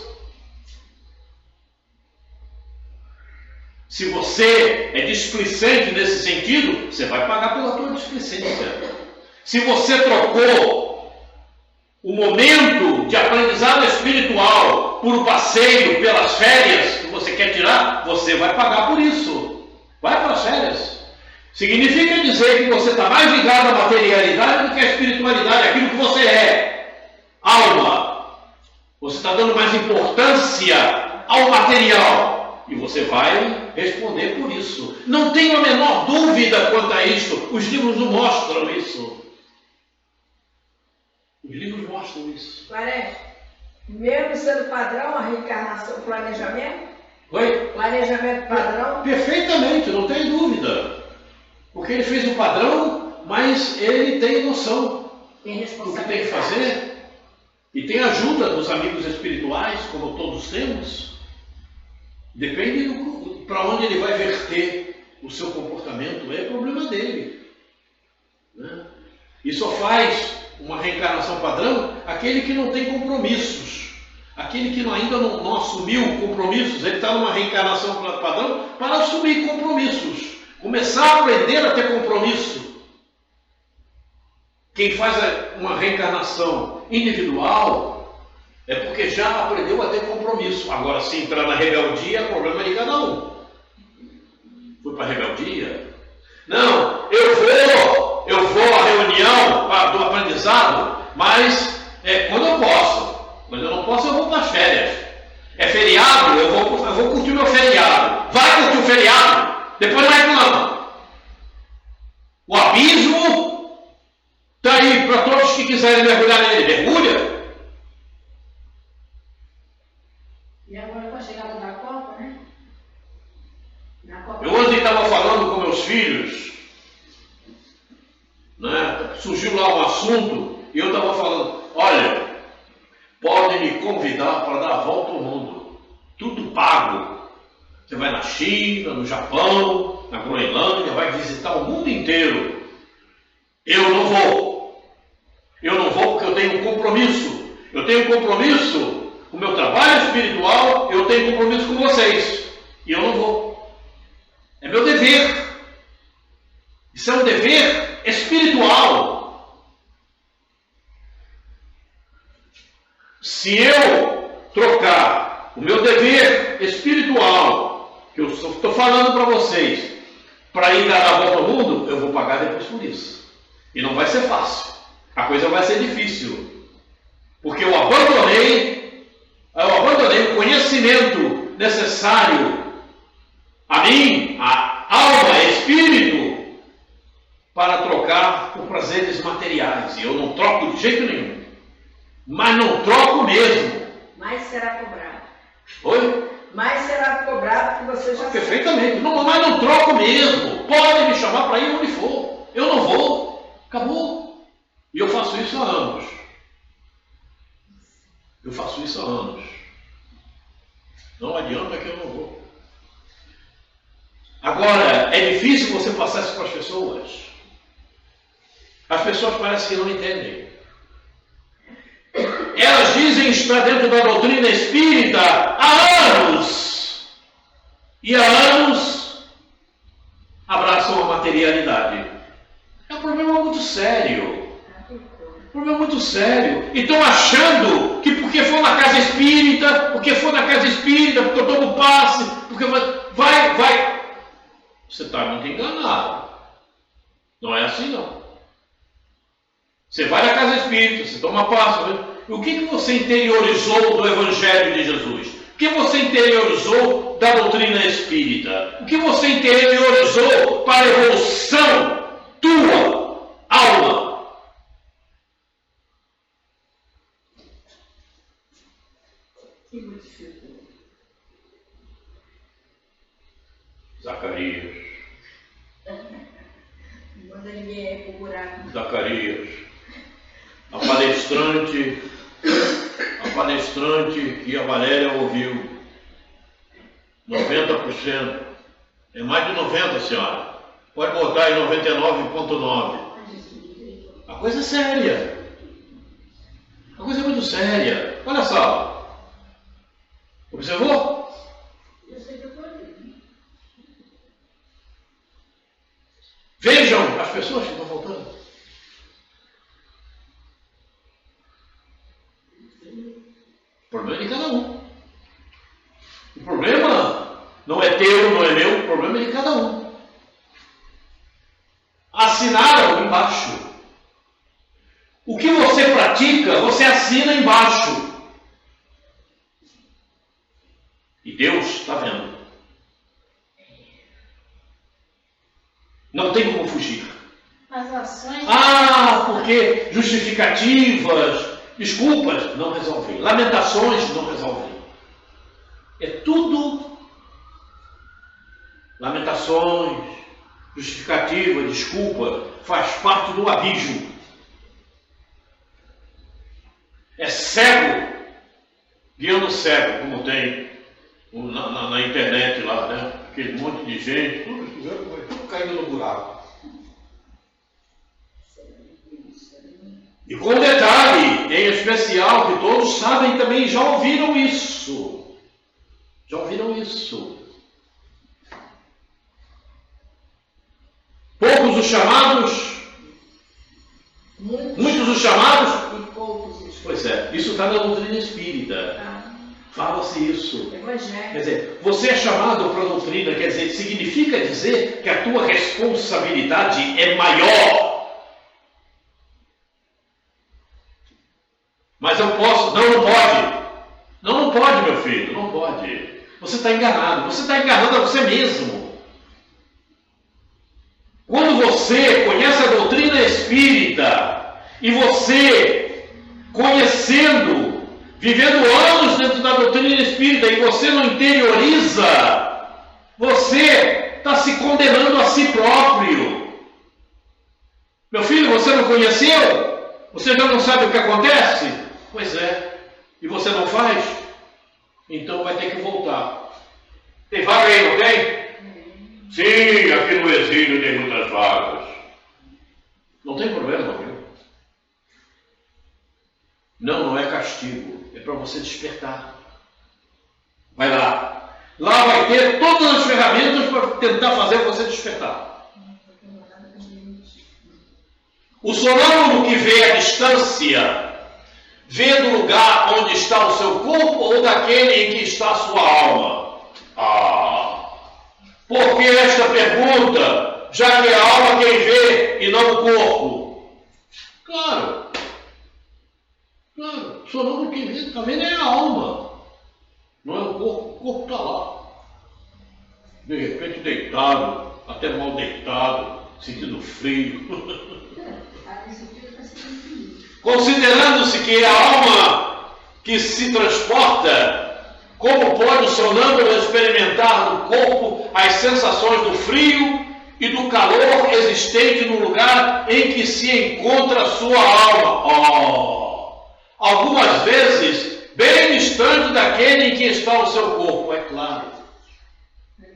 Se você é displicente nesse sentido, você vai pagar pela tua displicência. Se você trocou o momento de aprendizado espiritual por um passeio, pelas férias que você quer tirar, você vai pagar por isso. Vai para as férias. Significa dizer que você está mais ligado à materialidade do que à espiritualidade, aquilo que você é. Alma. Você está dando mais importância ao material. E você vai responder por isso. Não tenho a menor dúvida quanto a isto. Os livros não mostram isso. Os livros mostram isso. Clarence, mesmo sendo padrão a reencarnação, o planejamento? Oi? Planejamento padrão? Perfeitamente, não tem dúvida. Porque ele fez o padrão, mas ele tem noção do que tem que fazer. E tem ajuda dos amigos espirituais, como todos temos. Depende para onde ele vai verter o seu comportamento, é problema dele. Né? E só faz uma reencarnação padrão aquele que não tem compromissos. Aquele que ainda não assumiu compromissos, ele está numa reencarnação padrão para assumir compromissos. Começar a aprender a ter compromisso. Quem faz uma reencarnação individual é porque já aprendeu a ter compromisso. Agora, se entrar na rebeldia, é problema de cada um. Foi para a rebeldia? Não, eu vou à reunião do aprendizado, mas quando eu posso. Quando eu não posso, eu vou para as férias. É feriado, eu vou curtir o meu feriado. Vai curtir o feriado, depois não reclama. O abismo está aí para todos que quiserem mergulhar nele. Mergulha. E agora com a chegada da Copa, né? Eu ontem estava falando com meus filhos, né? Surgiu lá um assunto, e eu estava falando, olha, podem me convidar para dar a volta ao mundo, tudo pago. Você vai na China, no Japão, na Groenlândia, vai visitar o mundo inteiro. Eu não vou. Eu não vou porque eu tenho um compromisso. Eu tenho um compromisso com o meu trabalho espiritual, eu tenho um compromisso com vocês. E eu não vou. É meu dever. Isso é um dever espiritual. Se eu trocar o meu dever espiritual, que eu estou falando para vocês, para ir dar a volta ao mundo, eu vou pagar depois por isso. E não vai ser fácil. A coisa vai ser difícil. Porque eu abandonei o conhecimento necessário a mim, a alma, a espírito, para trocar por prazeres materiais. E eu não troco de jeito nenhum. Mas não troco mesmo. Mas será cobrado. Oi? Mas será cobrado que você já Perfeitamente. Não, mas não troco mesmo. Podem me chamar para ir onde for. Eu não vou. Acabou. E eu faço isso há anos. Eu faço isso há anos. Não adianta que eu não vou. Agora, é difícil você passar isso para as pessoas. As pessoas parecem que não entendem. Elas dizem estar dentro da doutrina espírita há anos. E há anos abraçam a materialidade. É um problema muito sério. Um problema muito sério. E estão achando que porque for na casa espírita, porque eu tomo passe, porque vai. Você está muito enganado. Não é assim, não. Você vai na casa espírita, você toma passe. O que você interiorizou do Evangelho de Jesus? O que você interiorizou da doutrina espírita? O que você interiorizou para a evolução tua alma? que modificou. Zacarias. Manda ninguém aí pro buraco. Zacarias. A palestrante que a Valéria ouviu. 90%. É mais de 90%, senhora. Pode botar em 99,9%. A coisa é séria. A coisa é muito séria. Olha só. Observou? Eu sei que eu estou ali. Vejam as pessoas que estão voltando. O problema é de cada um. O problema não é teu, não é meu, o problema é de cada um. Assinaram embaixo. O que você pratica, você assina embaixo. E Deus está vendo. Não tem como fugir. As ações. Porque justificativas, desculpas não resolvem, lamentações não resolvem. É tudo lamentações, justificativa, desculpa, faz parte do abismo. É cego guiando cego, como tem na internet lá, né? Aquele monte de gente, tudo caindo no buraco. E com detalhe, em especial, que todos sabem também, já ouviram isso. Já ouviram isso. Poucos os chamados, muitos os chamados, e poucos os pois é, isso está na doutrina espírita. Fala-se isso. Evangelho. Quer dizer, você é chamado para a doutrina, quer dizer, significa dizer que a tua responsabilidade é maior. Mas eu posso, não pode. Não pode, meu filho, não pode. Você está enganado, você está enganando a você mesmo. Quando você conhece a doutrina espírita e você, conhecendo, vivendo anos dentro da doutrina espírita e você não interioriza, você está se condenando a si próprio. Meu filho, você não conheceu? Você já não sabe o que acontece? Pois é. E você não faz? Então vai ter que voltar. Tem vaga aí, não tem? Sim, aqui no exílio tem muitas vagas. Não tem problema, viu? Não é castigo. É para você despertar. Vai lá. Lá vai ter todas as ferramentas para tentar fazer você despertar. O sonâmbulo que vê a distância, vê do lugar onde está o seu corpo ou daquele em que está a sua alma? Por que esta pergunta? Já que é a alma quem vê e não o corpo. Claro. O sonâmbulo que vê, está vendo é a alma. Não é o corpo está lá. De repente deitado, até mal deitado, sentindo frio. Considerando-se que a alma que se transporta, como pode o sonâmbulo experimentar no corpo as sensações do frio e do calor existente no lugar em que se encontra a sua alma? Algumas vezes, bem distante daquele em que está o seu corpo, é claro.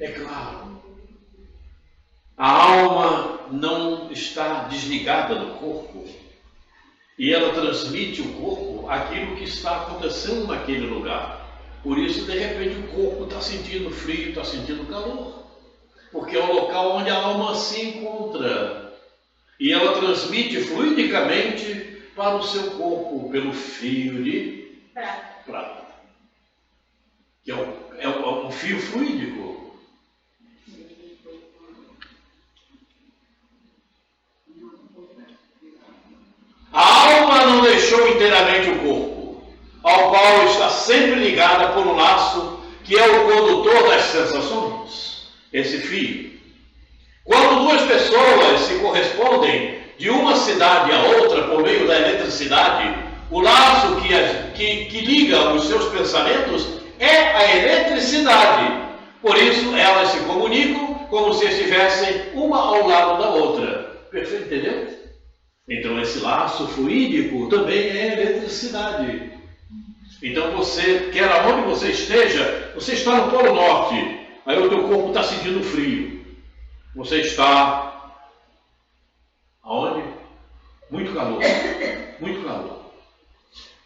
É claro. A alma não está desligada do corpo. E ela transmite ao corpo aquilo que está acontecendo naquele lugar. Por isso, de repente, o corpo está sentindo frio, está sentindo calor. Porque é o local onde a alma se encontra. E ela transmite fluidicamente para o seu corpo pelo fio de prata. Que é um fio fluídico. A alma não deixou inteiramente o corpo, ao qual está sempre ligada por um laço que é o condutor das sensações, esse fio. Quando duas pessoas se correspondem de uma cidade a outra por meio da eletricidade, o laço que liga os seus pensamentos é a eletricidade. Por isso elas se comunicam como se estivessem uma ao lado da outra. Perfeito, entendeu? Então esse laço fluídico também é eletricidade. Então você, quer aonde você esteja, você está no Polo Norte, aí o teu corpo está sentindo frio. Você está aonde? Muito calor. Muito calor.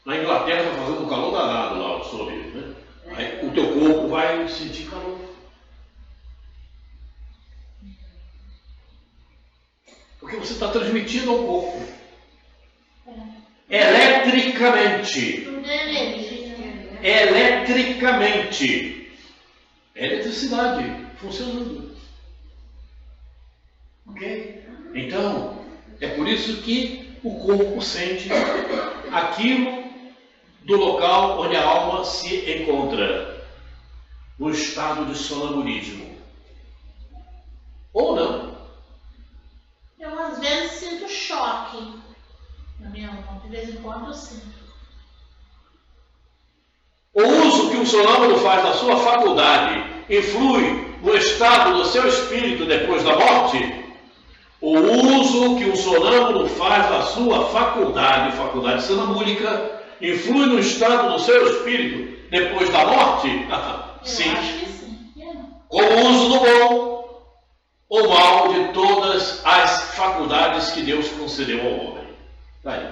Na Inglaterra está fazendo um calor danado lá, sobre, né? Aí o teu corpo vai sentir calor. Porque você está transmitindo ao corpo. Eletricamente. Eletricamente. É eletricidade funcionando. Ok? Então, é por isso que o corpo sente aquilo do local onde a alma se encontra. No estado de sonambulismo. Ou não. Eu às vezes sinto choque na minha alma, de vez em quando eu sinto. O uso que o sonâmbulo faz da sua faculdade influi no estado do seu espírito depois da morte? O uso que o sonâmbulo faz da sua faculdade sonambúlica, influi no estado do seu espírito depois da morte? Sim. Eu acho que sim. Com o uso do bom ou mal de todas as faculdades que Deus concedeu ao homem. Daí,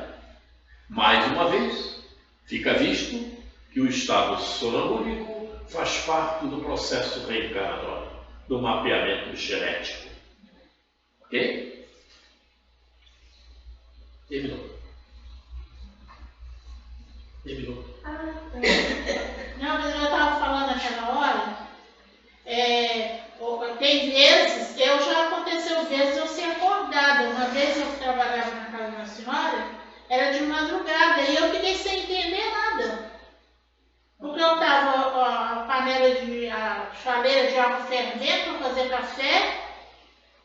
mais uma vez, fica visto que o estado sonambúlico faz parte do processo reencarnatório, do mapeamento genético. Ok? Terminou. Não, mas eu estava falando naquela hora, tem vezes, já aconteceu vezes eu ser acordada. Uma vez eu trabalhava na casa de uma senhora, era de madrugada, e eu fiquei sem entender nada. Porque eu estava a chaleira de água fervendo para fazer café,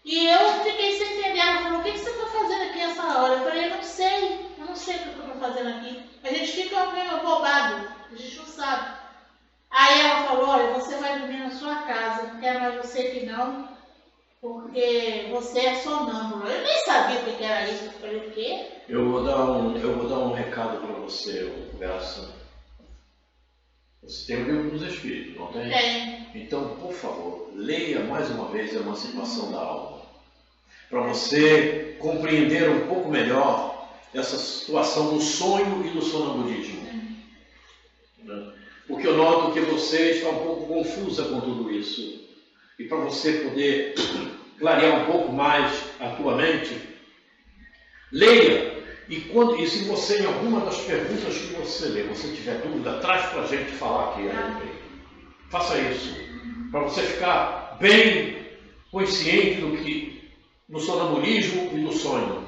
e eu fiquei sem entender. Ela falou: o que você está fazendo aqui nessa hora? Eu falei: eu não sei o que eu estou fazendo aqui. A gente fica meio bobado, a gente não sabe. Aí ela falou: olha, você vai dormir na sua casa, não quero mais você aqui não, porque você é sonâmbulo. Eu nem sabia o que era isso. Eu falei: o quê? Eu vou dar um recado para você, Graça. Você tem o livro dos Espíritos, não tem? Tem. Então, por favor, leia mais uma vez a Emancipação da Alma, para você compreender um pouco melhor essa situação do sonho e do sonambulismo. Porque eu noto que você está um pouco confusa com tudo isso. E para você poder clarear um pouco mais a tua mente, leia. E se você, em alguma das perguntas que você lê, você tiver dúvida, traz para a gente falar aqui. Faça isso. Para você ficar bem consciente do sonambulismo e do sonho.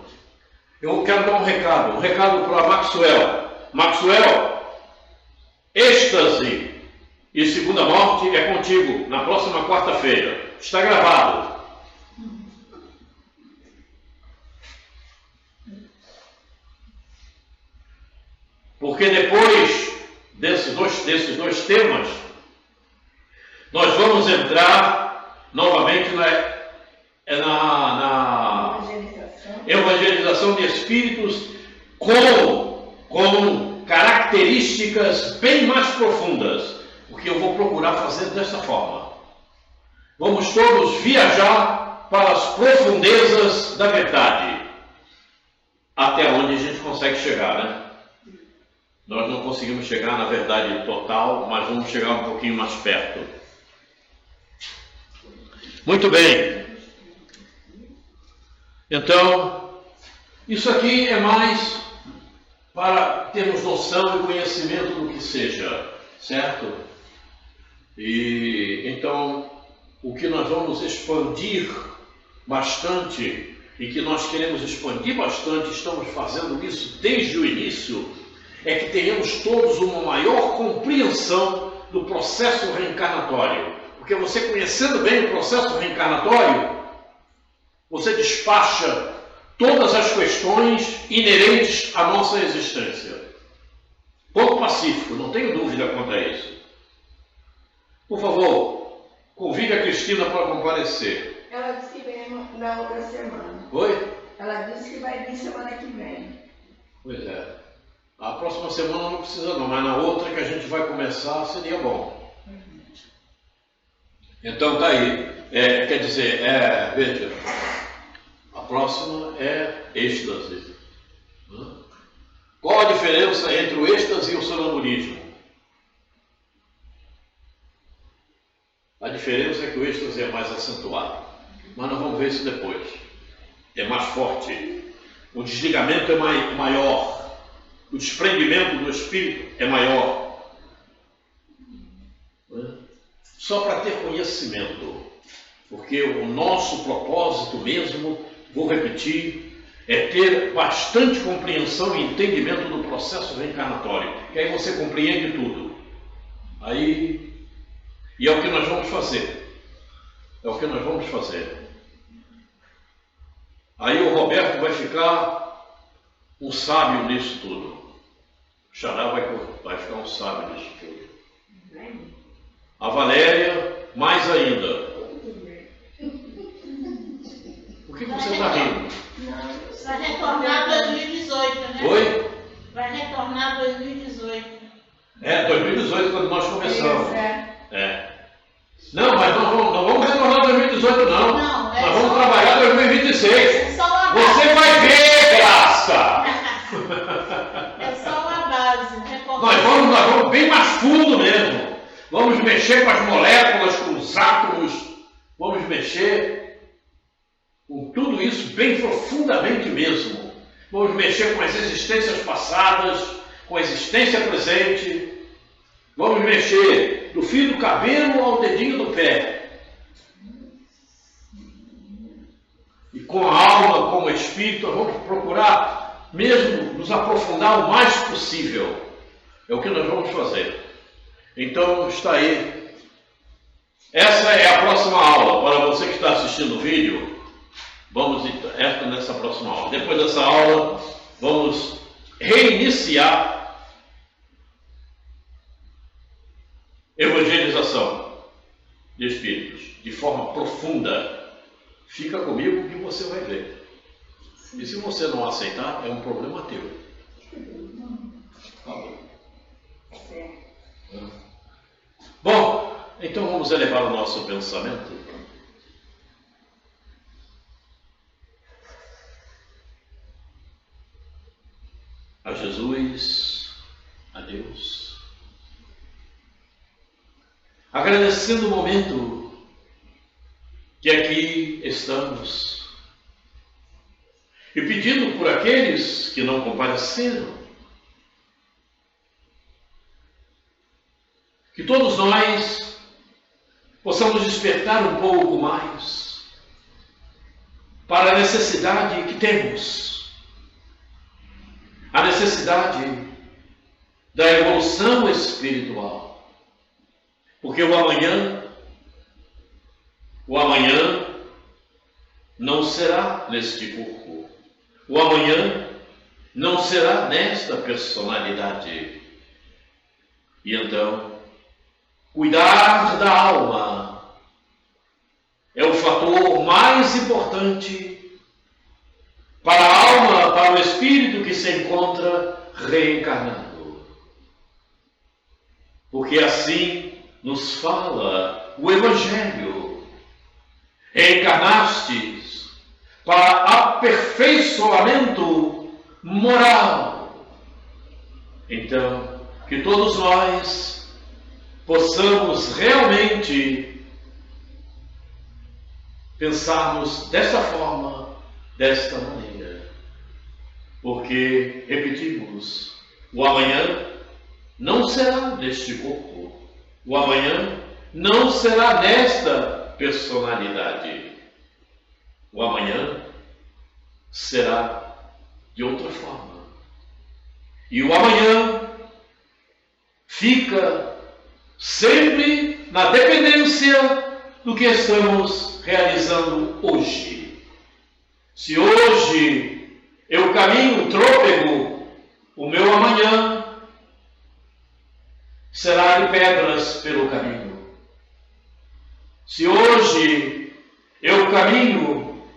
Eu quero dar um recado para Maxwell. Maxwell, êxtase E segunda morte é contigo, na próxima quarta-feira. Está gravado. Porque depois desses dois temas, nós vamos entrar novamente na evangelização de espíritos com características bem mais profundas, porque eu vou procurar fazer dessa forma. Vamos todos viajar para as profundezas da verdade, até onde a gente consegue chegar, né? Nós não conseguimos chegar na verdade total, mas vamos chegar um pouquinho mais perto. Muito bem. Então, isso aqui é mais para termos noção e conhecimento do que seja, certo? E então, o que nós vamos expandir bastante, e que nós queremos expandir bastante, estamos fazendo isso desde o início, é que tenhamos todos uma maior compreensão do processo reencarnatório. Porque você conhecendo bem o processo reencarnatório, você despacha todas as questões inerentes à nossa existência. Ponto pacífico, não tenho dúvida quanto a isso. Por favor, convide a Cristina para comparecer. Ela disse que vem na outra semana. Oi? Ela disse que vai vir semana que vem. Pois é. A próxima semana não precisa não, mas na outra que a gente vai começar seria bom. Então tá aí. Quer dizer, veja, a próxima é êxtase. Qual a diferença entre o êxtase e o sonambulismo? A diferença é que o êxtase é mais acentuado. Mas nós vamos ver isso depois. É mais forte. O desligamento é maior. O desprendimento do espírito é maior. Só para ter conhecimento. Porque o nosso propósito mesmo, vou repetir, é ter bastante compreensão e entendimento do processo reencarnatório. Que aí você compreende tudo. E é o que nós vamos fazer. É o que nós vamos fazer. Aí o Roberto vai ficar um sábio nisso tudo. O Xará vai ficar um sábio nisso tudo. A Valéria, mais ainda. Por que você está rindo? Vai retornar 2018, né? Oi? Vai retornar 2018. 2018 quando nós começamos. Não, mas não vamos retornar 2018 não. Nós vamos trabalhar 2026. É só uma base. Você vai ver, graça! É só uma base. Nós vamos bem mais fundo mesmo. Vamos mexer com as moléculas, com os átomos. Vamos mexer com tudo isso bem profundamente mesmo. Vamos mexer com as existências passadas, com a existência presente. Vamos mexer do fio do cabelo ao dedinho do pé. E com a alma, com o espírito, vamos procurar mesmo nos aprofundar o mais possível. É o que nós vamos fazer. Então, está aí. Essa é a próxima aula. Para você que está assistindo o vídeo, vamos nessa próxima aula. Depois dessa aula, vamos reiniciar evangelização de espíritos de forma profunda. Fica comigo que você vai ver. E se você não aceitar, é um problema teu. Tá bom. Bom, então vamos elevar o nosso pensamento a Jesus, a Deus, agradecendo o momento que aqui estamos e pedindo por aqueles que não compareceram, que todos nós possamos despertar um pouco mais para a necessidade que temos, a necessidade da evolução espiritual. Porque o amanhã não será neste corpo. O amanhã não será nesta personalidade. E então, cuidar da alma é o fator mais importante para a alma, para o espírito que se encontra reencarnado. Porque assim nos fala o Evangelho. Reencarnastes para aperfeiçoamento moral. Então, que todos nós possamos realmente pensarmos desta forma, desta maneira. Porque, repetimos, o amanhã não será deste corpo. O amanhã não será desta personalidade. O amanhã será de outra forma. E o amanhã fica sempre na dependência do que estamos realizando hoje. Se hoje eu caminho trôpego, o meu amanhã será de pedras pelo caminho. Se hoje eu caminho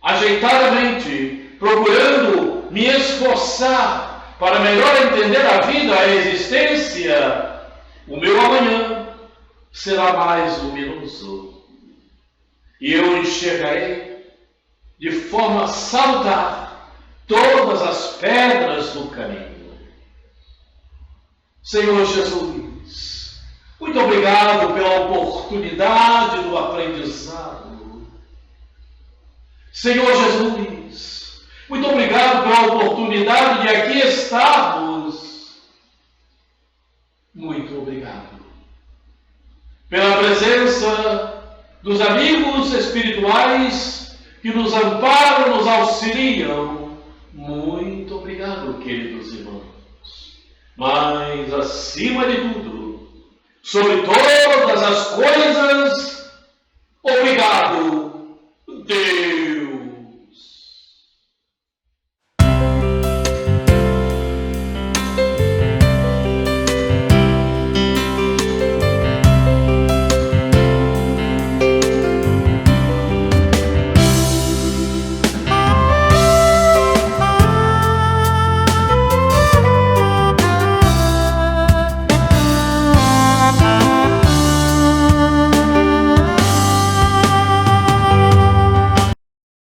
ajeitadamente, procurando me esforçar para melhor entender a vida, a existência, o meu amanhã será mais luminoso. E eu enxergarei de forma salutar todas as pedras do caminho. Senhor Jesus, muito obrigado pela oportunidade do aprendizado. Senhor Jesus, muito obrigado pela oportunidade de aqui estarmos. Muito obrigado pela presença dos amigos espirituais que nos amparam, nos auxiliam. Muito obrigado, queridos irmãos. Mas, acima de tudo, sobre todas as coisas, obrigado, Deus.